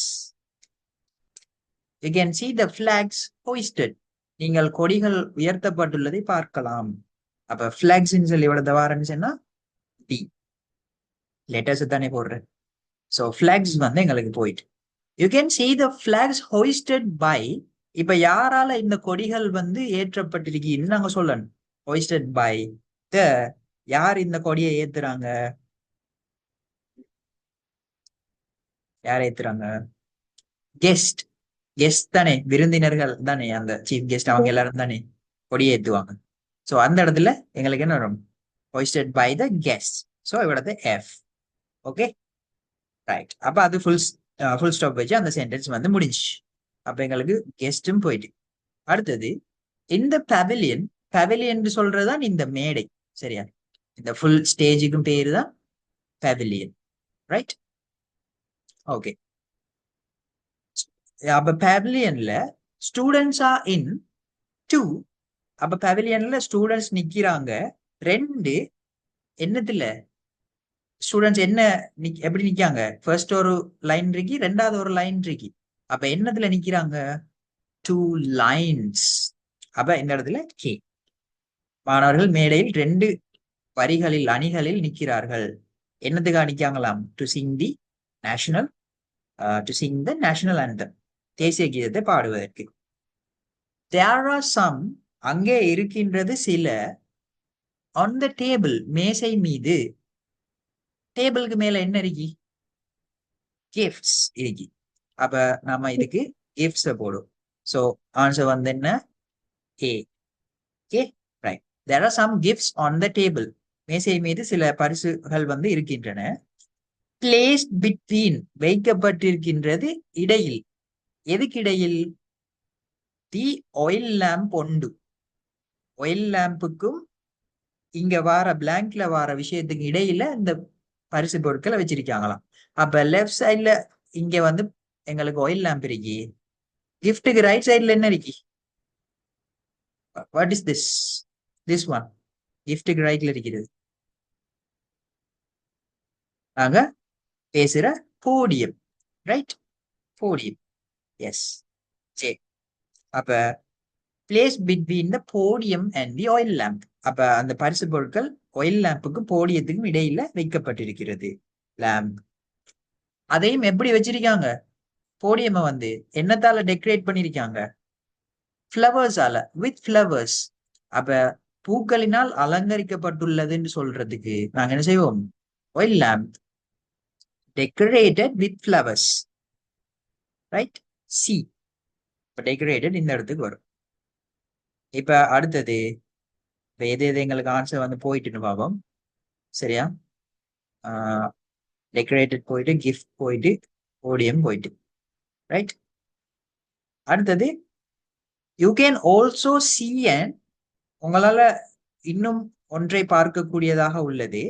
You can see the flags hoisted. நீங்கள் கொடிகள் உயர்த்தப்பட்டுள்ளதை பார்க்கலாம். அப்ப flags சொல்லி எவ்வளவு வாரன்னு சொன்னா டி லெட்டர்ஸ் தானே போடுறேன். ஸோ flags வந்து எங்களுக்கு போயிட்டு. You can see the flags hoisted by. இப்ப யாரால இந்த கொடிகள் வந்து ஏற்றப்பட்டிருக்கீன்னு நாங்க சொல்லணும். hoisted by the. யார் இந்த கொடியை ஏத்துறாங்க? யார் ஏத்துறாங்க? கெஸ்ட். கெஸ்ட் தானே, விருந்தினர்கள் தானே, அந்த சீஃப் கெஸ்ட் அவங்க எல்லாரும் தானே கொடியை ஏத்துவாங்க. ஸோ அந்த இடத்துல எங்களுக்கு என்ன வரும்? hoisted by the guests. So இவ்வளவு எஃப். Okay right. அப்ப அது ஃபுல் ஸ்டாப் வச்சு அந்த சென்டென்ஸ் வந்து முடிஞ்சு. அப்ப எங்களுக்கு கெஸ்டும் போயிட்டு. அடுத்தது இந்த பவிலியன். பவிலியன் சொல்றதுதான் இந்த மேடை, சரியா? இந்த ஃபுல் ஸ்டேஜுக்கும் பேரு தான் பவிலியன், ரைட்? ஓகே. அப்ப பவிலியன்ல ஸ்டூடெண்ட்ஸ் ஆர் இன் 2. அப்ப பவிலியன்ல ஸ்டூடெண்ட்ஸ் நிக்கிறாங்க 2. என்னத்துல ஸ்டூடெண்ட்ஸ் என்ன எப்படி நிக்காங்க? ஃபர்ஸ்ட் ஒரு லைன் இருக்கு, ரெண்டாவது ஒரு லைன் இருக்கு. அப்ப என்னத்துல நிக்கிறாங்க? 2 lines. அப்ப இந்த இடத்துல கே. மாணவர்கள் மேடையில் 2 வரிகளில் அணிகளில் நிற்கிறார்கள். என்னத்துக்காக நிக்காங்களாம்? To sing the national to sing the national anthem, தேசிய கீதத்தை பாடுவதற்கு. தேர் ஆர் சம், அங்கே இருக்கின்றது சில. ஆன் த டேபிள், மேசை மீது. டேபிளுக்கு மேல என்ன இருக்கு? கிஃப்ட்ஸ் இருக்கு. அப்ப நாம இதுக்கு கிஃப்ட்ஸ் போடும். சோ ஆன்சர் வந்து என்ன? A. Okay right. There are some gifts on the table, மேசை மீது சில பரிசுகள் வந்து இருக்கின்றன. பிளேஸ்ட் பிட்வீன், வைக்கப்பட்டிருக்கின்றது இடையில். எதுக்கு இடையில்? தி ஆயில் லேம்ப் ஒன்று. ஆயில் லேம்புக்கும் இங்க வார பிளாங்க்ல வார விஷயத்துக்கு இடையில இந்த பரிசு பொருட்களை வச்சிருக்காங்களாம். அப்ப லெஃப்ட் சைட்ல இங்க வந்து எங்களுக்கு ஆயில் லேம்ப் இருக்கு. கிஃப்ட்டுக்கு ரைட் சைட்ல என்ன இருக்கு? What is this? This one கிஃப்ட்டுக்கு ரைட்ல இருக்கிறது. நாங்க பேசுற போடியம், ரைட்? Podium, yes. சரி. அப்ப place between the podium and the oil lamp. அப்ப அந்த பரிசு பொருட்கள் ஆயில் லேம்புக்கும் போடியத்துக்கும் இடையில வைக்கப்பட்டிருக்கிறது. லேம்ப். அதையும் எப்படி வச்சிருக்காங்க? போடியமை வந்து என்னத்தால டெக்கரேட் பண்ணிருக்காங்க? ஃபிளவர்ஸால, வித் ஃபிளவர்ஸ். அப்ப பூக்களினால் அலங்கரிக்கப்பட்டுள்ளதுன்னு சொல்றதுக்கு நாங்க என்ன செய்வோம்? Oil lamp decorated with flowers, right? C. Decorated இந்த இடத்துக்கு வரும். இப்ப அடுத்தது எது எது எங்களுக்கு ஆன்சர் வந்து போயிட்டுன்னு பார்ப்போம், சரியா? டெக்கரேட்டட் போயிட்டு, கிஃப்ட் போயிட்டு, போடியம் போயிட்டு, ரைட்? அடுத்தது you can also see and, உங்களால இன்னும் ஒன்றை பார்க்கக்கூடியதாக உள்ளது.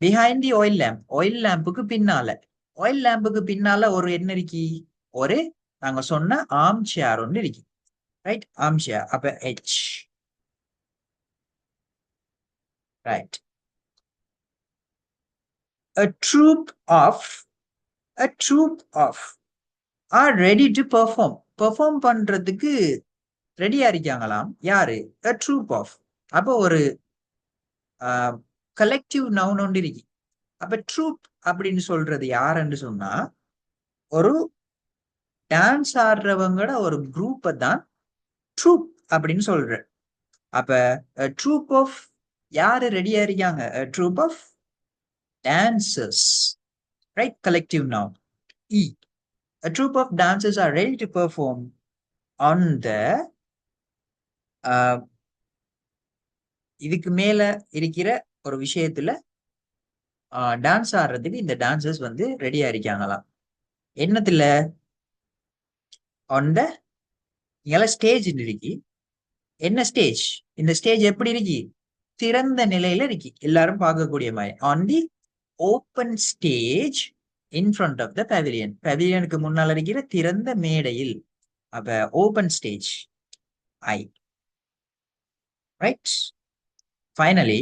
Behind the oil lamp, oil லேம்புக்கு பின்னால. ஆயில் லேம்புக்கு பின்னால ஒரு என்ன இருக்கு? ஒரு நாங்க சொன்ன ஆர்ம் சேர் ஒன்று இருக்கு, ரைட்? Arm chair. அப்ப H, right? A troop of are ready to perform. Perform பண்றதுக்கு ரெடியா இருக்காங்களாம். யாரு? A troop of. அப்போ ஒரு கலெக்டிவ் நவுன் ஒன்று இருக்கு. அப்ப ட்ரூப் அப்படின்னு சொல்றது யாருன்னு சொன்னா, ஒரு டான்ஸ் ஆடுறவங்களோட ஒரு குரூப்பை தான் ட்ரூப் அப்படின்னு சொல்ற. அப்ப ட்ரூப் ஆஃப் யாரு ரெடியா இருக்காங்க? Troop of dancers, right? Collective noun E. A troop of dancers are ready to perform on the இதுக்கு மேல இருக்கிற ஒரு விஷயத்துல டான்ஸ் ஆடுறதுக்கு இந்த டான்சர்ஸ் வந்து ரெடியா இருக்காங்களாம். என்னத்துல ஆன் த ஸ்டேஜ் இருக்கு. என்ன ஸ்டேஜ்? இந்த ஸ்டேஜ் எப்படி இருக்கு? திறந்த நிலையில இருக்கு, எல்லாரும் பார்க்கக்கூடிய மாதிரி. On the open stage in front of the pavilion. பவிலியனுக்கு முன்னால் இருக்கிற திறந்த மேடையில். அப்ப open stage I right. Finally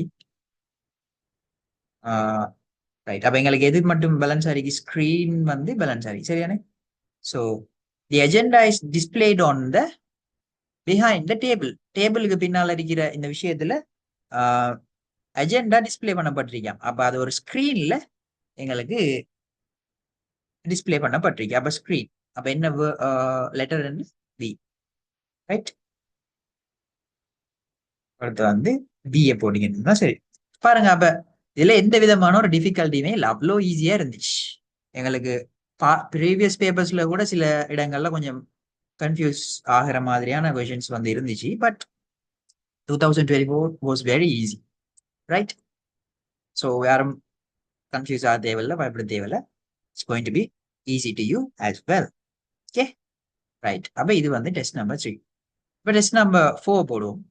right. அப்ப எங்களுக்கு எது மட்டும் பேலன்ஸ் ஆகி? ஸ்கிரீன் வந்து பேலன்ஸ் ஆகி, சரியானே? So the agenda is displayed on the behind the table. டேபிளுக்கு பின்னால் இருக்கிற இந்த விஷயத்துல அஜெண்டா டிஸ்பிளே பண்ணப்பட்டிருக்கான். அப்ப அது ஒரு ஸ்கிரீன்ல எங்களுக்கு டிஸ்பிளே பண்ணப்பட்டிருக்கு. அப்ப ஸ்கிரீன். அப்ப என்ன லெட்டர்? B right. அடுத்து வந்து பிஏ போட்டீங்கன்னா சரி. பாருங்க, அப்ப இதுல எந்த விதமான ஒரு டிஃபிகல்ட்டியுமே இல்லை, அவ்வளோ ஈஸியா இருந்துச்சு எங்களுக்கு. ப்ரீவியஸ் பேப்பர்ஸ்ல கூட சில இடங்கள்ல கொஞ்சம் கன்ஃபியூஸ் ஆகிற மாதிரியான கொஷின்ஸ் வந்து இருந்துச்சு. But 2024 was very easy right. So யாரும் கன்ஃபியூஸ் ஆக தேவையில்லை, பயப்பட தேவையில்லை. It's going to be easy to you as well. Okay right. அப்ப இது வந்து டெஸ்ட் நம்பர் 3. இப்போ டெஸ்ட் நம்பர் 4 போடுவோம்,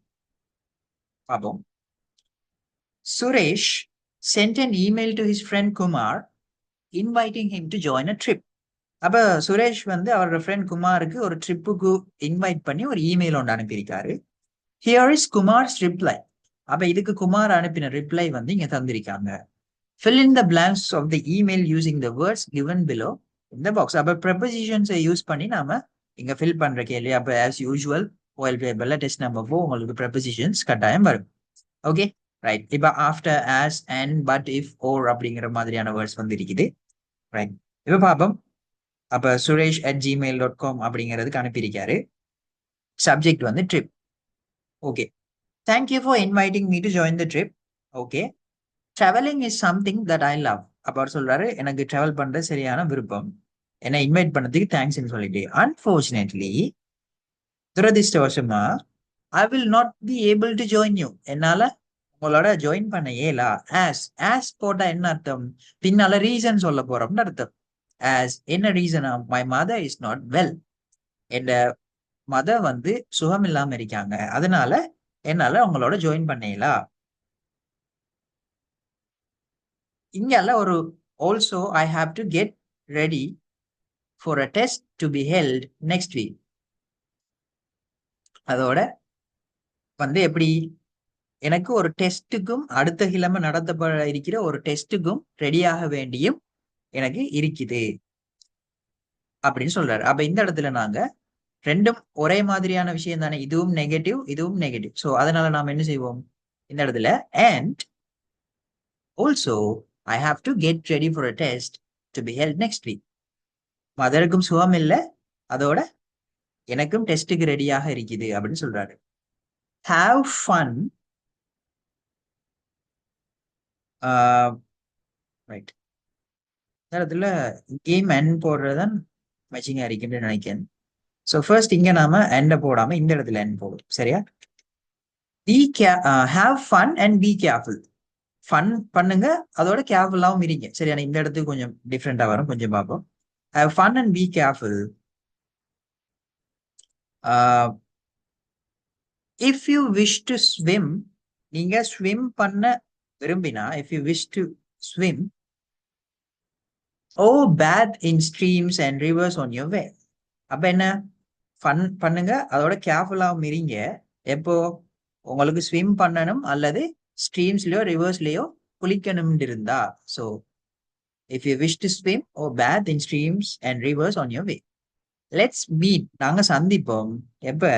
பார்ப்போம். Suresh sent an email to his friend Kumar inviting him to join a trip. அப்ப சுரேஷ் வந்து அவரோட ஃப்ரெண்ட் குமாருக்கு ஒரு ட்ரிப்புக்கு இன்வைட் பண்ணி ஒரு இமெயில் ஒன்று அனுப்பியிருக்காரு. Here is Kumar's reply. அப்ப இதுக்கு குமார் அனுப்பின ரிப்ளை வந்து இங்க தந்திருக்காங்க. fill in the blanks of the email using the words given below in the box. அப்ப prepositions யூஸ் பண்ணி நாம இங்க ஃபில் பண்ற கேள்வி. அப்ப as usual OL பேப்பர்ல டெஸ்ட் நம்பர் 4 உங்களுக்கு prepositions கட்டாயம் வரும். Okay right. இப்ப after, as, and, but, if, or அப்படிங்கிற மாதிரியான வேர்ட்ஸ் வந்து இருக்குது ரைட். இப்ப பாப்போம். அப்ப suresh@gmail.com அப்படிங்கிறதுக்கு அனுப்பியிருக்காரு. சப்ஜெக்ட் வந்து trip. Okay. Thank you for inviting me to join the trip. Okay. Travelling is something that I love. அப்ப அவர் சொல்றாரு, எனக்கு டிராவல் பண்ற சரியான விருப்பம், என்ன இன்வைட் பண்ணதுக்கு தேங்க்ஸ்ன்னு சொல்லிட்டு. அன்பார்ச்சுனேட்லி, துரதிருஷ்டவசமா, I will not be able to join you. என்னால உங்களோட ஜாயின் பண்ண ஏலா. ஆஸ் போட்டா என்ன அர்த்தம்? பின்னால ரீசன் சொல்ல போறோம்னு அர்த்தம். ஆஸ் என்ன ரீசனா? My mother is not well. என் மதர் வந்து சுகம் இல்லாம இருக்காங்க, அதனால என்னால உங்களோட ஜாயின் பண்ணேலா. இங்கால ஒரு also I have to get ready for a test to be held next week. அதோட வந்து எப்படி, எனக்கு ஒரு டெஸ்ட்டுக்கும் அடுத்த கிழமை நடத்தப்பட இருக்கிற ஒரு டெஸ்ட்டுக்கும் ரெடியாக வேண்டியும் எனக்கு இருக்குது அப்படின்னு சொல்றாரு. அப்ப இந்த இடத்துல நாங்க ரெண்டும் ஒரே மாதிரியான விஷயம் தானே, இதுவும் நெகட்டிவ் இதுவும் நெகட்டிவ். ஸோ அதனால நாம என்ன செய்வோம் இந்த இடத்துல, and also I have to get ready for a test to be held next week. மதருக்கும் சுகம் இல்லை, அதோட எனக்கும் டெஸ்ட்டுக்கு ரெடியாக இருக்குது அப்படின்னு சொல்றாரு. Have fun. ரைட். இந்த இடத்துல கேம் அண்ட் போடுறதான் மேட்சிங்கா இருக்குன்னு நினைக்கிறேன். ஸோ ஃபர்ஸ்ட் இங்க நாம எண்டை போடாம இந்த இடத்துல எண்ட் போடும், சரியா? Have fun and be careful. Fun பண்ணுங்க, அதோட கேர்ஃபுல்லாகவும் இருங்க, சரியா? இந்த இடத்துக்கு கொஞ்சம் டிஃப்ரெண்டா வரும், கொஞ்சம் பார்ப்போம். Have fun and be careful. If you wish to swim, நீங்க ஸ்விம் பண்ண விரும்பினா, if you wish to swim, or bathe in streams and rivers on your way. அப்ப என்ன, ஃபன் பண்ணுங்க, அதோட கேர்ஃபுல்லாகவும் இருங்க. எப்போ உங்களுக்கு ஸ்விம் பண்ணணும் அல்லது ஸ்ட்ரீம்ஸ்லயோ ரிவர்ஸ்லயோ குளிக்கணும்னு இருந்தா. So if you wish to swim or bathe in streams and rivers on your way. Let's meet, நாங்க சந்திப்போம். எப்ப?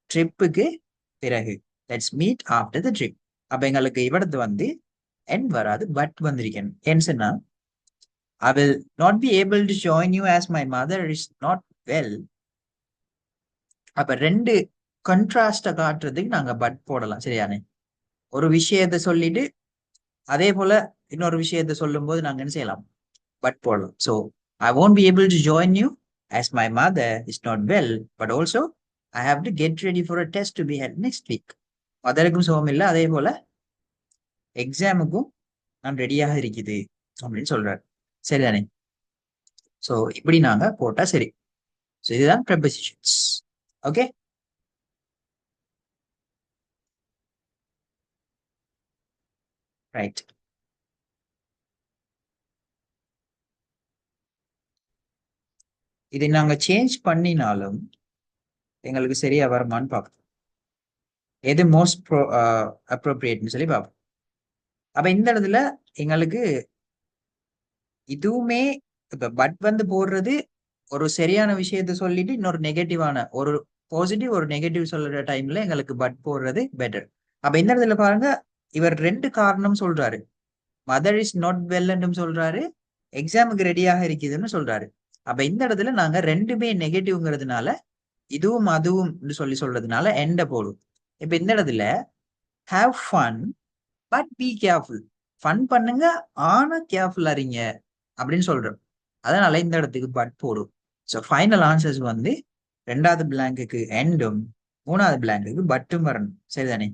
ட்ரிப்புக்கு பிறகு. Let's meet after the trip. அப்ப எங்களுக்கு இவடத்து வந்து என் வராது, பட் வந்திருக்கேன். ஏன்னு சொன்னா, I will not be able to join you as my mother is not well. அப்ப ரெண்டு கண்ட்ராஸ்ட காட்டுறதுக்கு நாங்க பட் போடலாம், சரியானே? ஒரு விஷயத்த சொல்லிட்டு அதே போல இன்னொரு விஷயத்த சொல்லும் போது நாங்க என்ன செய்யலாம், பட் போடலாம். So I won't be able to join you as my mother is not well, but also I have to get ready for a test to be held next week. அதற்கும் சுகம் இல்லை, அதே போல எக்ஸாமுக்கும் நான் ரெடியாக இருக்குது அப்படின்னு சொல்றாரு. சரிதானே? ஸோ இப்படி நாங்க போட்டா சரி. ஸோ இதுதான் ப்ரெபோசிஷன்ஸ். Okay, right. இதை நாங்க சேஞ்ச் பண்ணினாலும் எங்களுக்கு சரியா வருமானு பார்ப்போம். எது மோஸ்ட் அப்ரோப்ரியேட்னு சொல்லி பார்ப்போம். அப்ப இந்த இடத்துல எங்களுக்கு இதுவுமே இப்ப பட் வந்து போடுறது ஒரு சரியான விஷயத்த சொல்லிட்டு இன்னொரு நெகட்டிவான ஒரு பாசிட்டிவ் ஒரு நெகட்டிவ் சொல்ற டைம்ல எங்களுக்கு பட் போடுறது பெட்டர். அப்ப இந்த இடத்துல பாருங்க, இவர் 2 காரணம் சொல்றாரு. மதர் இஸ் நாட் வெல்ன்னு சொல்றாரு, எக்ஸாமுக்கு ரெடியாக இருக்குதுன்னு சொல்றாரு. அப்ப இந்த இடத்துல நாங்க 2மே நெகட்டிவ்ங்கிறதுனால இதுவும் அதுவும் சொல்லி சொல்றதுனால எண்ட போடும். இப்ப இந்த இடத்துல have fun but be careful. Fun பண்ணுங்க, ஆனா கேர்ஃபுல்லா இருங்க அப்படின்னு சொல்றோம். அதனால இந்த இடத்துக்கு பட் போடும். ஸோ ஃபைனல் ஆன்சர்ஸ் வந்து 2வது பிளாங்குக்கு எண்டும் 3வது பிளாங்குக்கு பட்டும் வரணும். சரிதானே?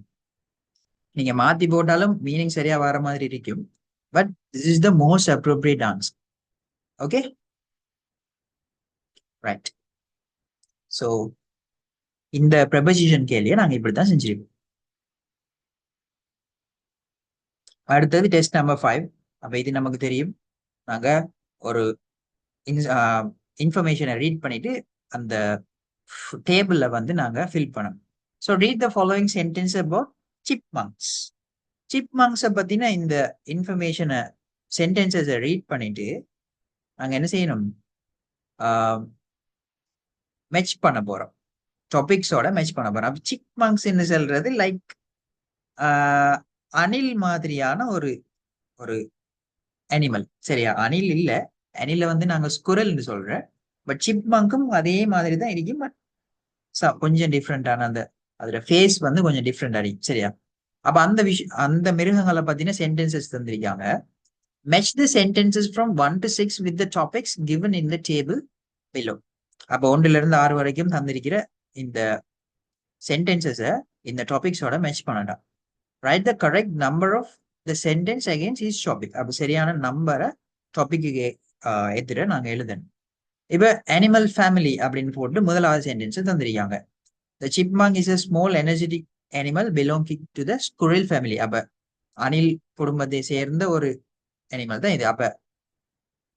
நீங்க மாத்தி போட்டாலும் மீனிங் சரியா வர மாதிரி இருக்கும். But this is the most appropriate answer. Okay, right. So இந்த ப்ரெபோசிஷன் கேள்வியை நாங்க இப்படித்தான் செஞ்சிருக்கோம். அடுத்தது டெஸ்ட் நம்பர் 5. அப்ப இது நமக்கு தெரியும். நாங்க ஒரு இன்ஃபர்மேஷனை ரீட் பண்ணிட்டு அந்த டேபிள்ல வந்து நாங்க ஃபில் பண்ணணும். So read the following sentence about chipmunks. சிப்மங்க்ஸை பத்தின இந்த இன்ஃபர்மேஷனை சென்டென்சஸை ரீட் பண்ணிட்டு நாங்க என்ன செய்யணும்? மெச் பண்ண போறோம், டாபிக்ஸோட மெச் பண்ண போறோம். சிப்மங்க்ஸ் சொல்றது லைக் அணில் மாதிரியான ஒரு ஒரு அனிமல். சரியா? அணில் இல்ல, அணில வந்து நாங்க ஸ்குரல்னு சொல்றேன். பட் சிப்மங்கும் அதே மாதிரி தான் இருக்கும். பட் கொஞ்சம் டிஃப்ரெண்டான அந்த அதோட ஃபேஸ் வந்து கொஞ்சம் டிஃப்ரெண்ட் அடிக்கும். சரியா? அப்ப அந்த மிருகங்களை பத்தின சென்டென்சஸ் தந்திருக்காங்க. Match the sentences from 1 to 6 with the topics given in the table below. அப்ப 1ல இருந்து 6 வரைக்கும் தந்திருக்கிற இந்த சென்டென்சஸை இந்த டாபிக்ஸோட மேட்ச் பண்ணலாம். Write the correct number of the sentence against each topic. அப்ப சரியான நம்பரை டாபிக்கு எதிர நாங்க எழுதணும். இப்ப அனிமல் ஃபேமிலி அப்படின்னு போட்டு முதலாவது சென்டென்ஸ் தந்திருக்காங்க. The chipmunk is a small energetic animal belonging to the squirrel family. அப்ப அணில் குடும்பத்தை சேர்ந்த ஒரு அனிமல் தான் இது. அப்ப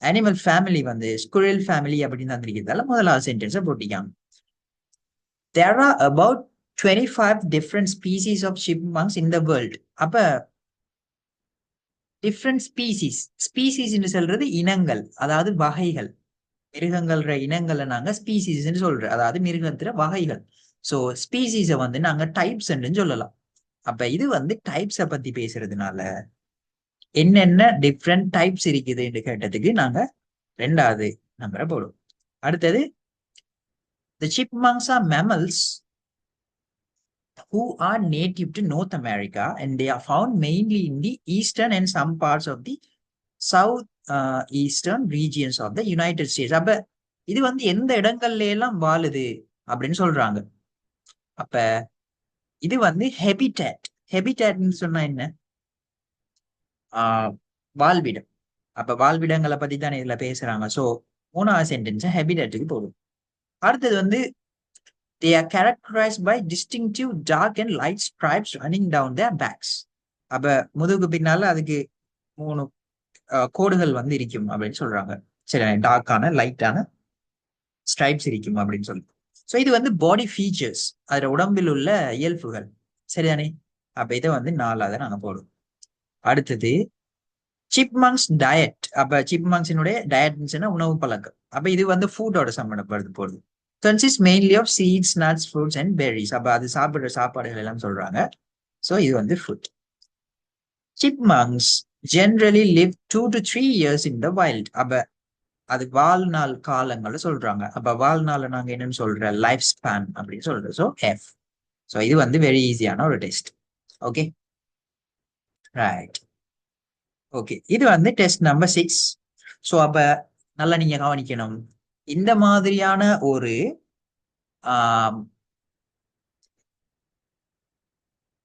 அனிமல் ஃபேமிலி வந்து ஸ்குரில் ஃபேமிலி அப்படின்னு தந்திருக்கிறதால முதலாவது சென்டென்ஸை போட்டிக்காங்க. There are about 25 different species of chipmunks in the world. அப்ப டிஃப்ரெண்ட் ஸ்பீசிஸ் சொல்றது இனங்கள், அதாவது வகைகள். மிருகங்கள்ற இனங்களை நாங்க ஸ்பீசிஸ் சொல்றோம், அதாவது மிருகத்துல வகைகள். ஸோ ஸ்பீசிஸை வந்து நாங்க டைப்ஸ் சொல்லலாம். அப்ப இது வந்து டைப்ஸை பத்தி பேசுறதுனால என்னென்ன டிஃப்ரெண்ட் டைப்ஸ் இருக்குதுன்னு கேட்டதுக்கு நாங்க 2வது நம்பரை போடுவோம். அடுத்தது the chipmunks are mammals who are native to North America and they are found mainly in the eastern and some parts of the south eastern regions of the United States. அப்ப இது வந்து எந்த இடங்கள்ல எல்லாம் வாழுது அப்படின்னு சொல்றாங்க. அப்ப இது வந்து ஹெபிடேட்னு சொன்னா என்ன? வாழ்விடம். அப்ப வாழ்விடங்களை பத்தி தானே இதுல பேசுறாங்க. ஸோ 3வது சென்டென்ஸ் ஹெபிடேட்டுக்கு போடும். அடுத்தது வந்து they are characterized by distinctive dark and light stripes running down their backs. அப்ப முதுகு பின்னால அதுக்கு 3 கோடுகள் வந்து இருக்கும் அப்படின்னு சொல்றாங்க. சரி, டார்க்கான லைட்டான ஸ்ட்ரைப்ஸ் இருக்கும் அப்படின்னு சொல்லி. ஸோ இது வந்து பாடி ஃபீச்சர்ஸ், அதுல உடம்பில் உள்ள இயல்புகள். சரிதானே? அப்ப இதை வந்து 4வது நாங்க போடுவோம். அடுத்தது சிப்மங்க்ஸ் டயட். அப்ப சிப்மங்க்ஸினுடைய டயட்னா உணவு பழக்கம். அப்ப இது வந்து ஃபுட்டோட சம்பந்தப்படுது போடுது. consists mainly of seeds, nuts, fruits and berries. அப்ப அது சாப்பிடுற சாப்பாடுகள் எல்லாம் சொல்றாங்க. ஸோ இது வந்து food. Chipmunks generally live 2 to 3 years in the wild. அப்ப அது வாழ்நாள் காலங்களை சொல்றாங்க. அப்ப வாழ்நாளை நாங்க என்னன்னு சொல்ற லைஃப் ஸ்பேன் அப்படின்னு சொல்றோம். So F. ஸோ இது வந்து வெரி ஈஸியான ஒரு டெஸ்ட். Okay, right. ஓகே, இது வந்து டெஸ்ட் நம்பர் 6. ஸோ அப்ப நல்லா நீங்க கவனிக்கணும். இந்த மாதிரியான ஒரு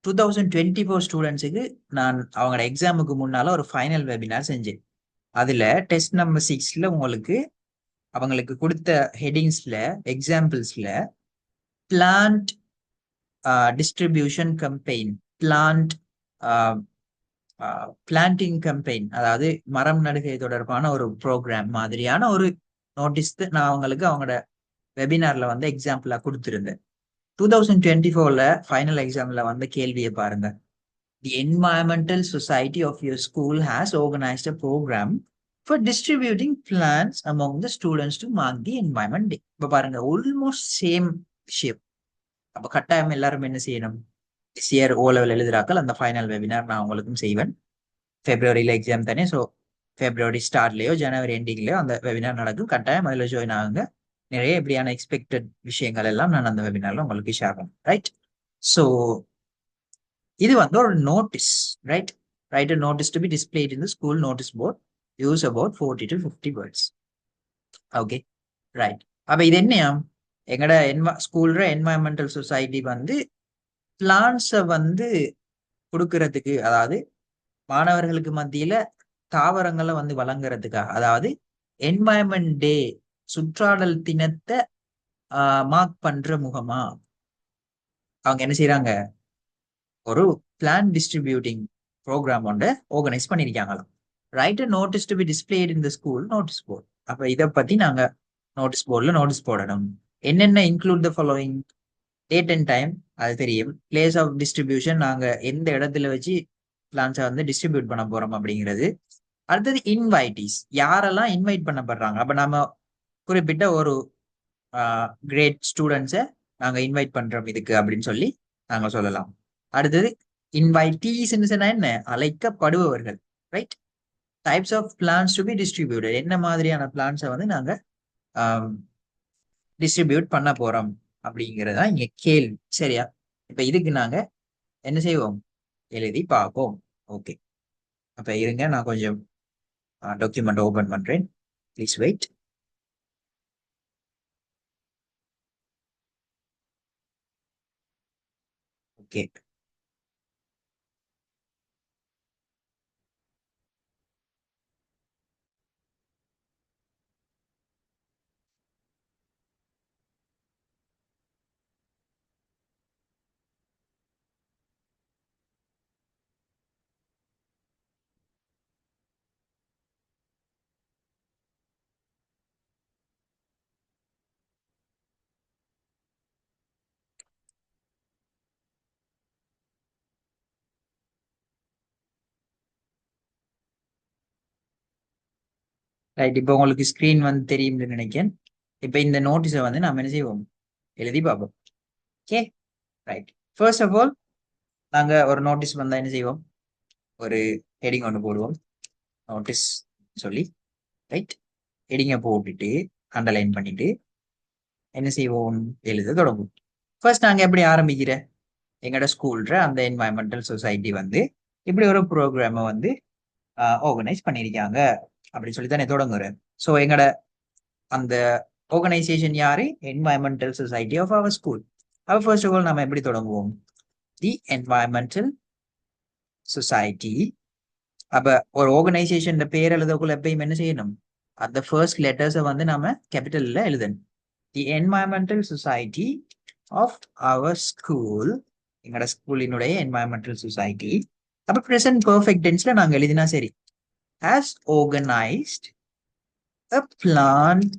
2024 ஸ்டூடெண்ட்ஸுக்கு நான் அவங்களோட எக்ஸாமுக்கு முன்னால ஒரு ஃபைனல் வெபினார் செஞ்சேன். அதுல டெஸ்ட் நம்பர் 6ல உங்களுக்கு அவங்களுக்கு கொடுத்த ஹெட்டிங்ஸ்ல எக்ஸாம்பிள்ஸ்ல plant distribution campaign, planting campaign, அதாவது மரம் நடுகை தொடர்பான ஒரு ப்ரோக்ராம் மாதிரியான ஒரு நோட்டீஸ் நான் அவங்களுக்கு அவங்களோட வெபினார்ல வந்து எக்ஸாம்பிளா கொடுத்துருந்தேன். 2024ல ஃபைனல் எக்ஸாம்ல வந்து கேள்வியை பாருங்க. The environmental society of your school has organised a programme for distributing plans among the students to mark the environment day. இப்போ பாருங்க, ஆல்மோஸ்ட் சேம் விஷயம். அப்போ கட்டாயம் எல்லாரும் என்ன செய்யணும்? திஸ் இயர் ஓ லெவல் எழுதுறாக்கள் அந்த ஃபைனல் வெபினார் நான் உங்களுக்கும் செய்வேன். பிப்ரவரியில எக்ஸாம் தானே, ஸோ பிப்ரவரி ஸ்டார்ட்லயோ ஜனவரி எண்டிங்லயோ அந்த வெபினார் நடக்கும். கட்டாயம் அதில் ஜாயின் ஆகுங்க. நிறைய இப்படியான எக்ஸ்பெக்டட் விஷயங்கள் எல்லாம் நான் அந்த வெபினார்ல உங்களுக்கு ஷேர் பண்ணுவேன். ரைட்? ஸோ இது வந்து ஒரு notice. Right? Right, a notice to be displayed in the school notice board. Use about 40 to 50 words. Okay, right. அப்ப இது என்னையா? எங்கட ஸ்கூல்ற என்வாயன்மெண்டல் சொசைட்டி வந்து பிளான்ஸை வந்து கொடுக்கறதுக்கு, அதாவது மாணவர்களுக்கு மத்தியில தாவரங்களை வந்து வழங்குறதுக்காக, அதாவது என்வாயன்மெண்ட் டே சுற்றாடல் தினத்தை மார்க் பண்ற முகமா அவங்க என்ன செய்யறாங்க? ஒரு பிளான் டிஸ்ட்ரிபியூட்டிங் ப்ரோக்ராம் ஒன்று ஆர்கனைஸ் பண்ணியிருக்காங்களாம். Right, notice to be displayed in the school notice board. அப்ப இதை பத்தி நாங்க நோட்டீஸ் போர்டில் நோட்டீஸ் போடணும். என்னென்ன include the following: date and time, அது தெரியும். பிளேஸ் ஆஃப் டிஸ்ட்ரிபியூஷன், நாங்க எந்த இடத்துல வச்சு பிளான்ஸை வந்து டிஸ்ட்ரிபியூட் பண்ண போறோம் அப்படிங்கிறது. அடுத்தது இன்வைட்டீஸ், யாரெல்லாம் இன்வைட் பண்ணப்படுறாங்க. அப்ப நம்ம குறிப்பிட்ட ஒரு கிரேட் ஸ்டூடெண்ட்ஸை நாங்க இன்வைட் பண்றோம் இதுக்கு அப்படின்னு சொல்லி நாங்க சொல்லலாம். அடுத்தது இன்வைட்டீஸ் என்ன? அழைக்கப்படுபவர்கள். Right? Types of plans to be distributed, என்ன மாதிரியான பிளான்ஸை வந்து நாங்க டிஸ்ட்ரிபியூட் பண்ண போறோம் அப்படிங்கிறதா இங்க கேள்வி. சரியா? இப்ப இதுக்கு நாங்க என்ன செய்வோம்? எழுதி பார்ப்போம். ஓகே, அப்ப இருங்க, நான் கொஞ்சம் டாக்குமெண்ட் ஓபன் பண்றேன். Please wait. Okay, right. இப்போ உங்களுக்கு ஸ்கிரீன் வந்து தெரியும்னு நினைக்கிறேன். இப்போ இந்த நோட்டீஸை வந்து நாம என்ன செய்வோம்? எழுதி பார்ப்போம். Okay, right. First of all, நாங்க ஒரு நோட்டீஸ் வந்தா என்ன செய்வோம்? ஒரு ஹெடிங் ஒன்று போடுவோம், நோட்டீஸ் சொல்லி. ரைட்? ஹெடிங்கை போட்டுட்டு அண்டர்லைன் பண்ணிட்டு என்ன செய்வோம்? எழுத தொடங்கும். ஃபர்ஸ்ட் நாங்க எப்படி ஆரம்பிக்கிற? எங்களோட ஸ்கூல்ற அந்த என்வாயன்மெண்டல் சொசைட்டி வந்து இப்படி ஒரு ப்ரோக்ராமை வந்து ஆர்கனைஸ் பண்ணியிருக்காங்க அப்படின்னு சொல்லி தானே தொடங்குறேன். ஸோ எங்களோட அந்த ஆர்கனைசேஷன் யாரு? Environmental society of our school. அப்ப ஃபர்ஸ்ட் ஆஃப் ஆல் நம்ம எப்படி தொடங்குவோம்? The environmental society. அப்ப ஒரு ஆர்கனைசேஷன் பேர் எழுதக்குள்ள எப்பயும் என்ன செய்யணும்? அந்த ஃபர்ஸ்ட் லெட்டர்ஸை வந்து நாம கேபிட்டல்ல எழுதணும். The environmental society of our school, எங்களோட ஸ்கூலினுடைய என்வாயன்மெண்டல் சொசைட்டி. அப்ப ப்ரெசன்ட் பெர்ஃபெக்ட் டென்ஸ்ல நாங்க எழுதினா சரி. has organized a plant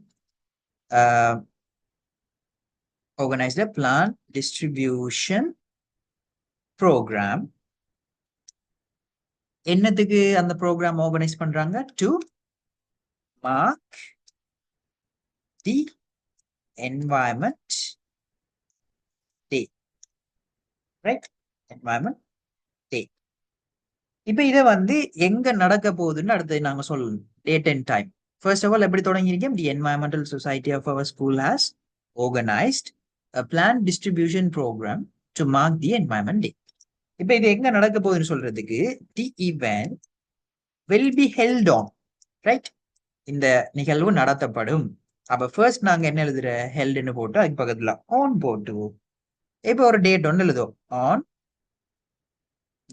distribution program. என்னத்துக்கு அந்த ப்ரோக்ராம் ஆர்கனைஸ் பண்றாங்க? To mark the environment day. Right? Environment day. இப்ப இதை வந்து எங்க நடக்க போகுதுன்னு அடுத்து நாங்க சொல்லணும். Date and time. First of all எப்படி தொடங்கியிருக்கோம்? The environmental society of our school has organised a plant distribution program to mark the environment day. இப்ப இது எங்க நடக்க போகுதுன்னு சொல்றதுக்கு தி event will be held on. Right? இந்த நிகழ்வு நடத்தப்படும். அப்ப ஃபர்ஸ்ட் நாங்க என்ன எழுதுற? ஹெல்டுன்னு போட்டு அதுக்கு பக்கத்துல ஆன் போட்டு இப்போ ஒரு டேட் ஒன்று எழுதுவோம். On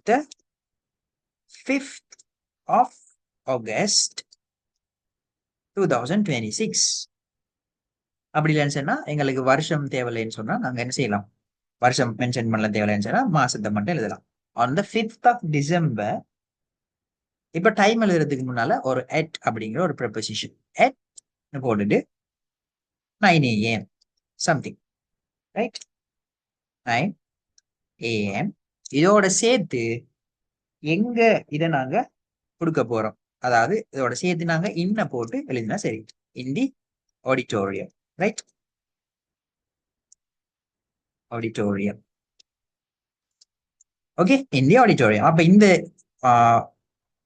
the 5th of August 2026. அப்படி இல்லைன்னு சொன்னா எங்களுக்கு வருஷம் தேவையில்லைன்னு சொன்னா நாங்க என்ன செய்யலாம், வருஷம் மென்ஷன் பண்ணல தேவையில்லைன்னு சொன்னா மாசத்தை மட்டும் எழுதலாம். On the 5th of December. இப்ப டைம் எழுதுறதுக்கு முன்னால ஒரு at அப்படிங்கிற ஒரு ப்ரெபோசிஷன் at போட்டுட்டு 9 AM சம்திங், ரைட்? 9 AM இதோட சேர்த்து எங்க இதை நாங்க கொடுக்க போறோம், அதாவது இதோட சேர்த்து நாங்க இன்ன போட்டு எழுதினா சரி. இன் தி ஆடிட்டோரியம், ரைட்? ஆடிட்டோரியம், ஓகே, இன் தி ஆடிட்டோரியம். அப்ப இந்த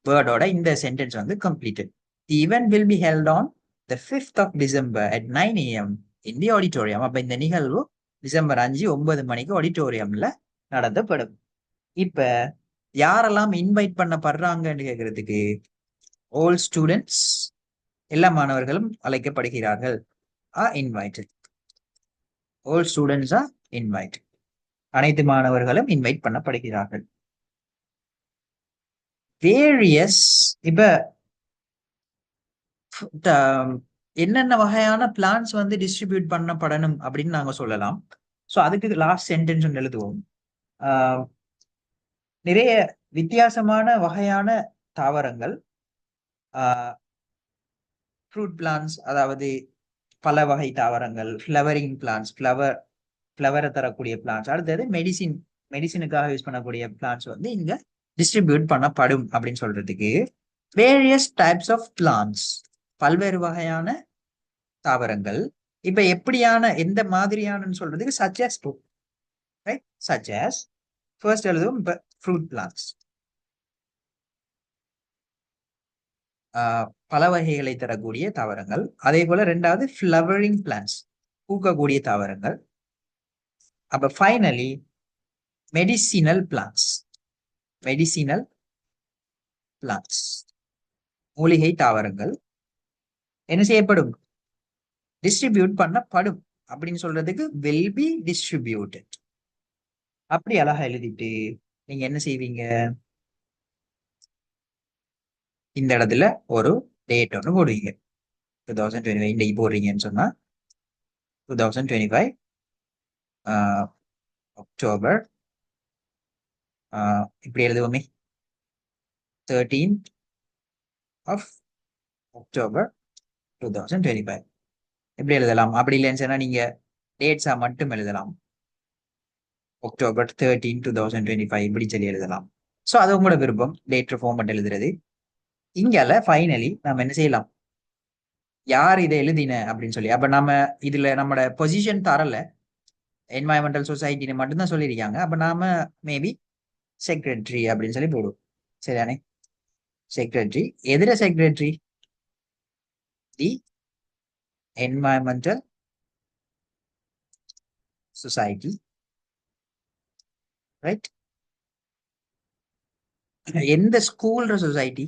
வேர்டோட இந்த சென்டென்ஸ் வந்து completed. The event will be held on the 5th of December at 9 AM in the auditorium. அப்ப இந்த நிகழ்வு டிசம்பர் 5 9 மணிக்கு ஆடிட்டோரியம்ல நடத்தப்படும். இப்ப யாரெல்லாம் இன்வைட் பண்ணப்படுறாங்கன்னு கேட்கறதுக்கு all students, எல்லா மாணவர்களும் அழைக்கப்படுகிறார்கள், are invited. all students are invited. அனைத்து மாணவர்களும் இன்வைட் பண்ணப்படுகிறார்கள். வேரியஸ், இப்ப என்னென்ன வகையான பிளான்ஸ் வந்து டிஸ்ட்ரிபியூட் பண்ணப்படணும் அப்படின்னு நாங்க சொல்லலாம். ஸோ அதுக்கு லாஸ்ட் சென்டென்ஸ் ஒன்று எழுதுவோம். நிறைய வித்தியாசமான வகையான தாவரங்கள், ஃப்ரூட் பிளான்ஸ், அதாவது பல வகை தாவரங்கள், ஃப்ளவரிங் பிளான்ஸ், ஃப்ளவரை தரக்கூடிய பிளான்ஸ், அடுத்தது மெடிசினுக்காக யூஸ் பண்ணக்கூடிய பிளான்ஸ் வந்து இங்க டிஸ்ட்ரிபியூட் பண்ணப்படும் அப்படின்னு சொல்றதுக்கு வேரியஸ் டைப்ஸ் ஆஃப் பிளான்ஸ், பல்வேறு வகையான தாவரங்கள். இப்ப எப்படியான, எந்த மாதிரியானன்னு சொல்றதுக்கு such as, right? such as first எழுதுவோம். இப்ப ஃப்ரூட் பிளான்ஸ், பல வகைகளை தரக்கூடிய தாவரங்கள். அதே போல ரெண்டாவது ஃப்ளவரிங் பிளான்ஸ், பூக்கக்கூடிய தாவரங்கள். அப்ப finally medicinal plans, medicinal plans, மூலிகை தாவரங்கள் என்ன செய்யப்படும், டிஸ்ட்ரிபியூட் பண்ணப்படும் அப்படின்னு சொல்றதுக்கு will be distributed. அப்படி அழகா எழுதிட்டு நீங்க என்ன செய்வீங்க, இந்த இடத்துல ஒரு டேட் ஒன்று போடுவீங்க. 2025 இன்னைக்கு போடுறீங்கன்னு சொன்னா 2025 அக்டோபர், இப்படி எழுதுவோமே 13th of October 2025 எப்படி எழுதலாம். அப்படி இல்லைன்னு சொன்னா நீங்க டேட்ஸா மட்டும் எழுதலாம். October 13, 2025 இப்படி சொல்லி எழுதலாம். ஸோ அது உங்களோட விருப்பம், டேட் ஃபார்மட் எழுதுறது. இங்கால ஃபைனலி நம்ம என்ன செய்யலாம், யார் இதை எழுதின அப்படின்னு சொல்லி. அப்ப நம்ம இதுல நம்மளோட பொசிஷன் தரல, என்வாயன்மெண்டல் சொசைட்டின்னு மட்டும்தான் சொல்லியிருக்காங்க. அப்ப நாம மேபி செக்ரட்டரி அப்படின்னு சொல்லி போடுவோம், சரியானே? செக்ரட்டரி, எதிர secretary, the environmental society, right? எந்த ஸ்கூல்ற society,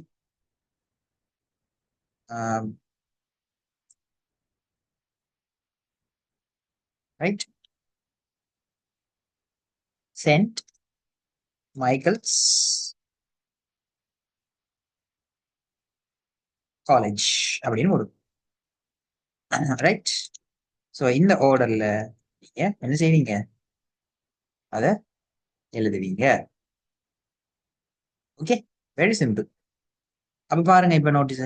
right? Saint Michael's college அப்படின்னு வரும், ரைட்? ஸோ இந்த ஆர்டர்ல நீங்க என்ன செய்வீங்க, அதை எழுதுவீங்க. Okay, very simple. அப்ப பாருங்க, இப்ப notice,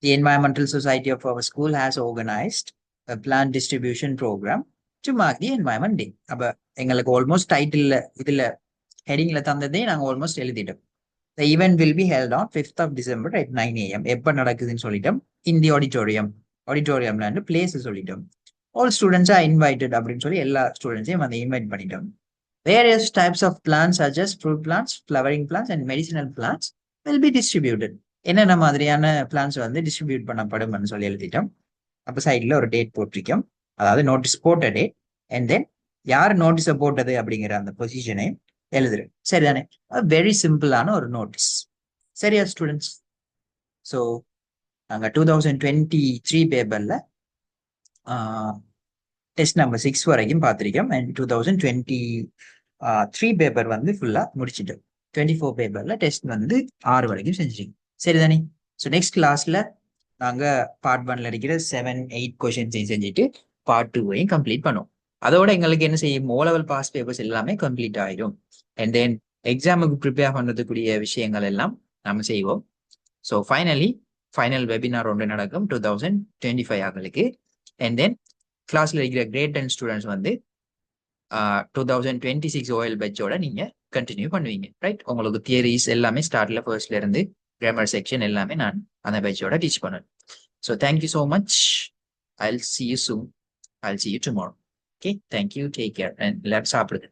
the environmental society of our school has organised a plant distribution program to mark the environment day. அப்ப எங்களுக்கு ஆல்மோஸ்ட் டைட்டில் இதுல ஹெடிங்ல தந்ததே நாங்க ஆல்மோஸ்ட் எழுதிட்டோம். The event will be held on 5th of December at 9 AM. எப்ப நடக்குதுன்னு சொல்லிட்டோம், in the auditorium. ஆடிட்டோரியம்ல இருந்து பிளேஸ் சொல்லிட்டோம். All students are invited அப்படின்னு சொல்லி எல்லா ஸ்டூடெண்ட்ஸையும் வந்து இன்வைட் பண்ணிட்டோம். Various types of plants such as fruit plants, flowering plants and medicinal plants will be distributed. என்னென்ன மாதிரியான பிளான்ஸ் வந்து டிஸ்ட்ரிபியூட் பண்ணப்படும் சொல்லி எழுதிட்டோம். அப்ப சைட்ல ஒரு டேட் போட்டிருக்கோம், அதாவது நோட்டீஸ் போட்ட டேட், அண்ட் தென் யார் நோட்டீஸை போட்டது அப்படிங்கிற அந்த பொசிஷனை எழுதுரு, சரிதானே? வெரி சிம்பிளான ஒரு நோட்டீஸ், சரியா ஸ்டூடெண்ட்ஸ்? ஸோ நாங்கள் 2023 பேப்பர்ல டெஸ்ட் நம்பர் 6 வரைக்கும் பார்த்துருக்கோம், அண்ட் 2023 பேப்பர் வந்து ஃபுல்லா முடிச்சிட்டோம். 24 பேப்பர்ல டெஸ்ட் வந்து 6 வரைக்கும் செஞ்சிருக்கீங்க. சரிதானே? ஸோ நெக்ஸ்ட் கிளாஸ்ல நாங்க பார்ட் 1ல இருக்கிற 7, 8 கொஷின்ஸையும் செஞ்சுட்டு பார்ட் 2வையும் கம்ப்ளீட் பண்ணுவோம். அதோட எங்களுக்கு என்ன செய்யும், O level பாஸ் பேப்பர்ஸ் எல்லாமே கம்ப்ளீட் ஆயிடும். அண்ட் தென் எக்ஸாமுக்கு ப்ரிப்பேர் பண்ணுறதுக்குரிய விஷயங்கள் எல்லாம் நம்ம செய்வோம். ஸோ ஃபைனல் வெபினார் ஒன்று நடக்கும் 2025 ஆகளுக்கு. அண்ட் தென் கிளாஸ்ல இருக்கிற கிரேட் 10 ஸ்டூடெண்ட்ஸ் வந்து 2026 OL பேட்சோட நீங்க கண்டினியூ பண்ணுவீங்க. ரைட்? உங்களுக்கு தியரிஸ் எல்லாமே ஸ்டார்ட்ல ஃபர்ஸ்ட்ல இருந்து கிராமர் செக்ஷன் எல்லாமே நான் அந்த பேட்சோட டீச் பண்ணுவேன். So thank you so much. I'll see you soon. I'll see you tomorrow. Okay? Thank you. Take care. And let's சாப்பிடுங்க.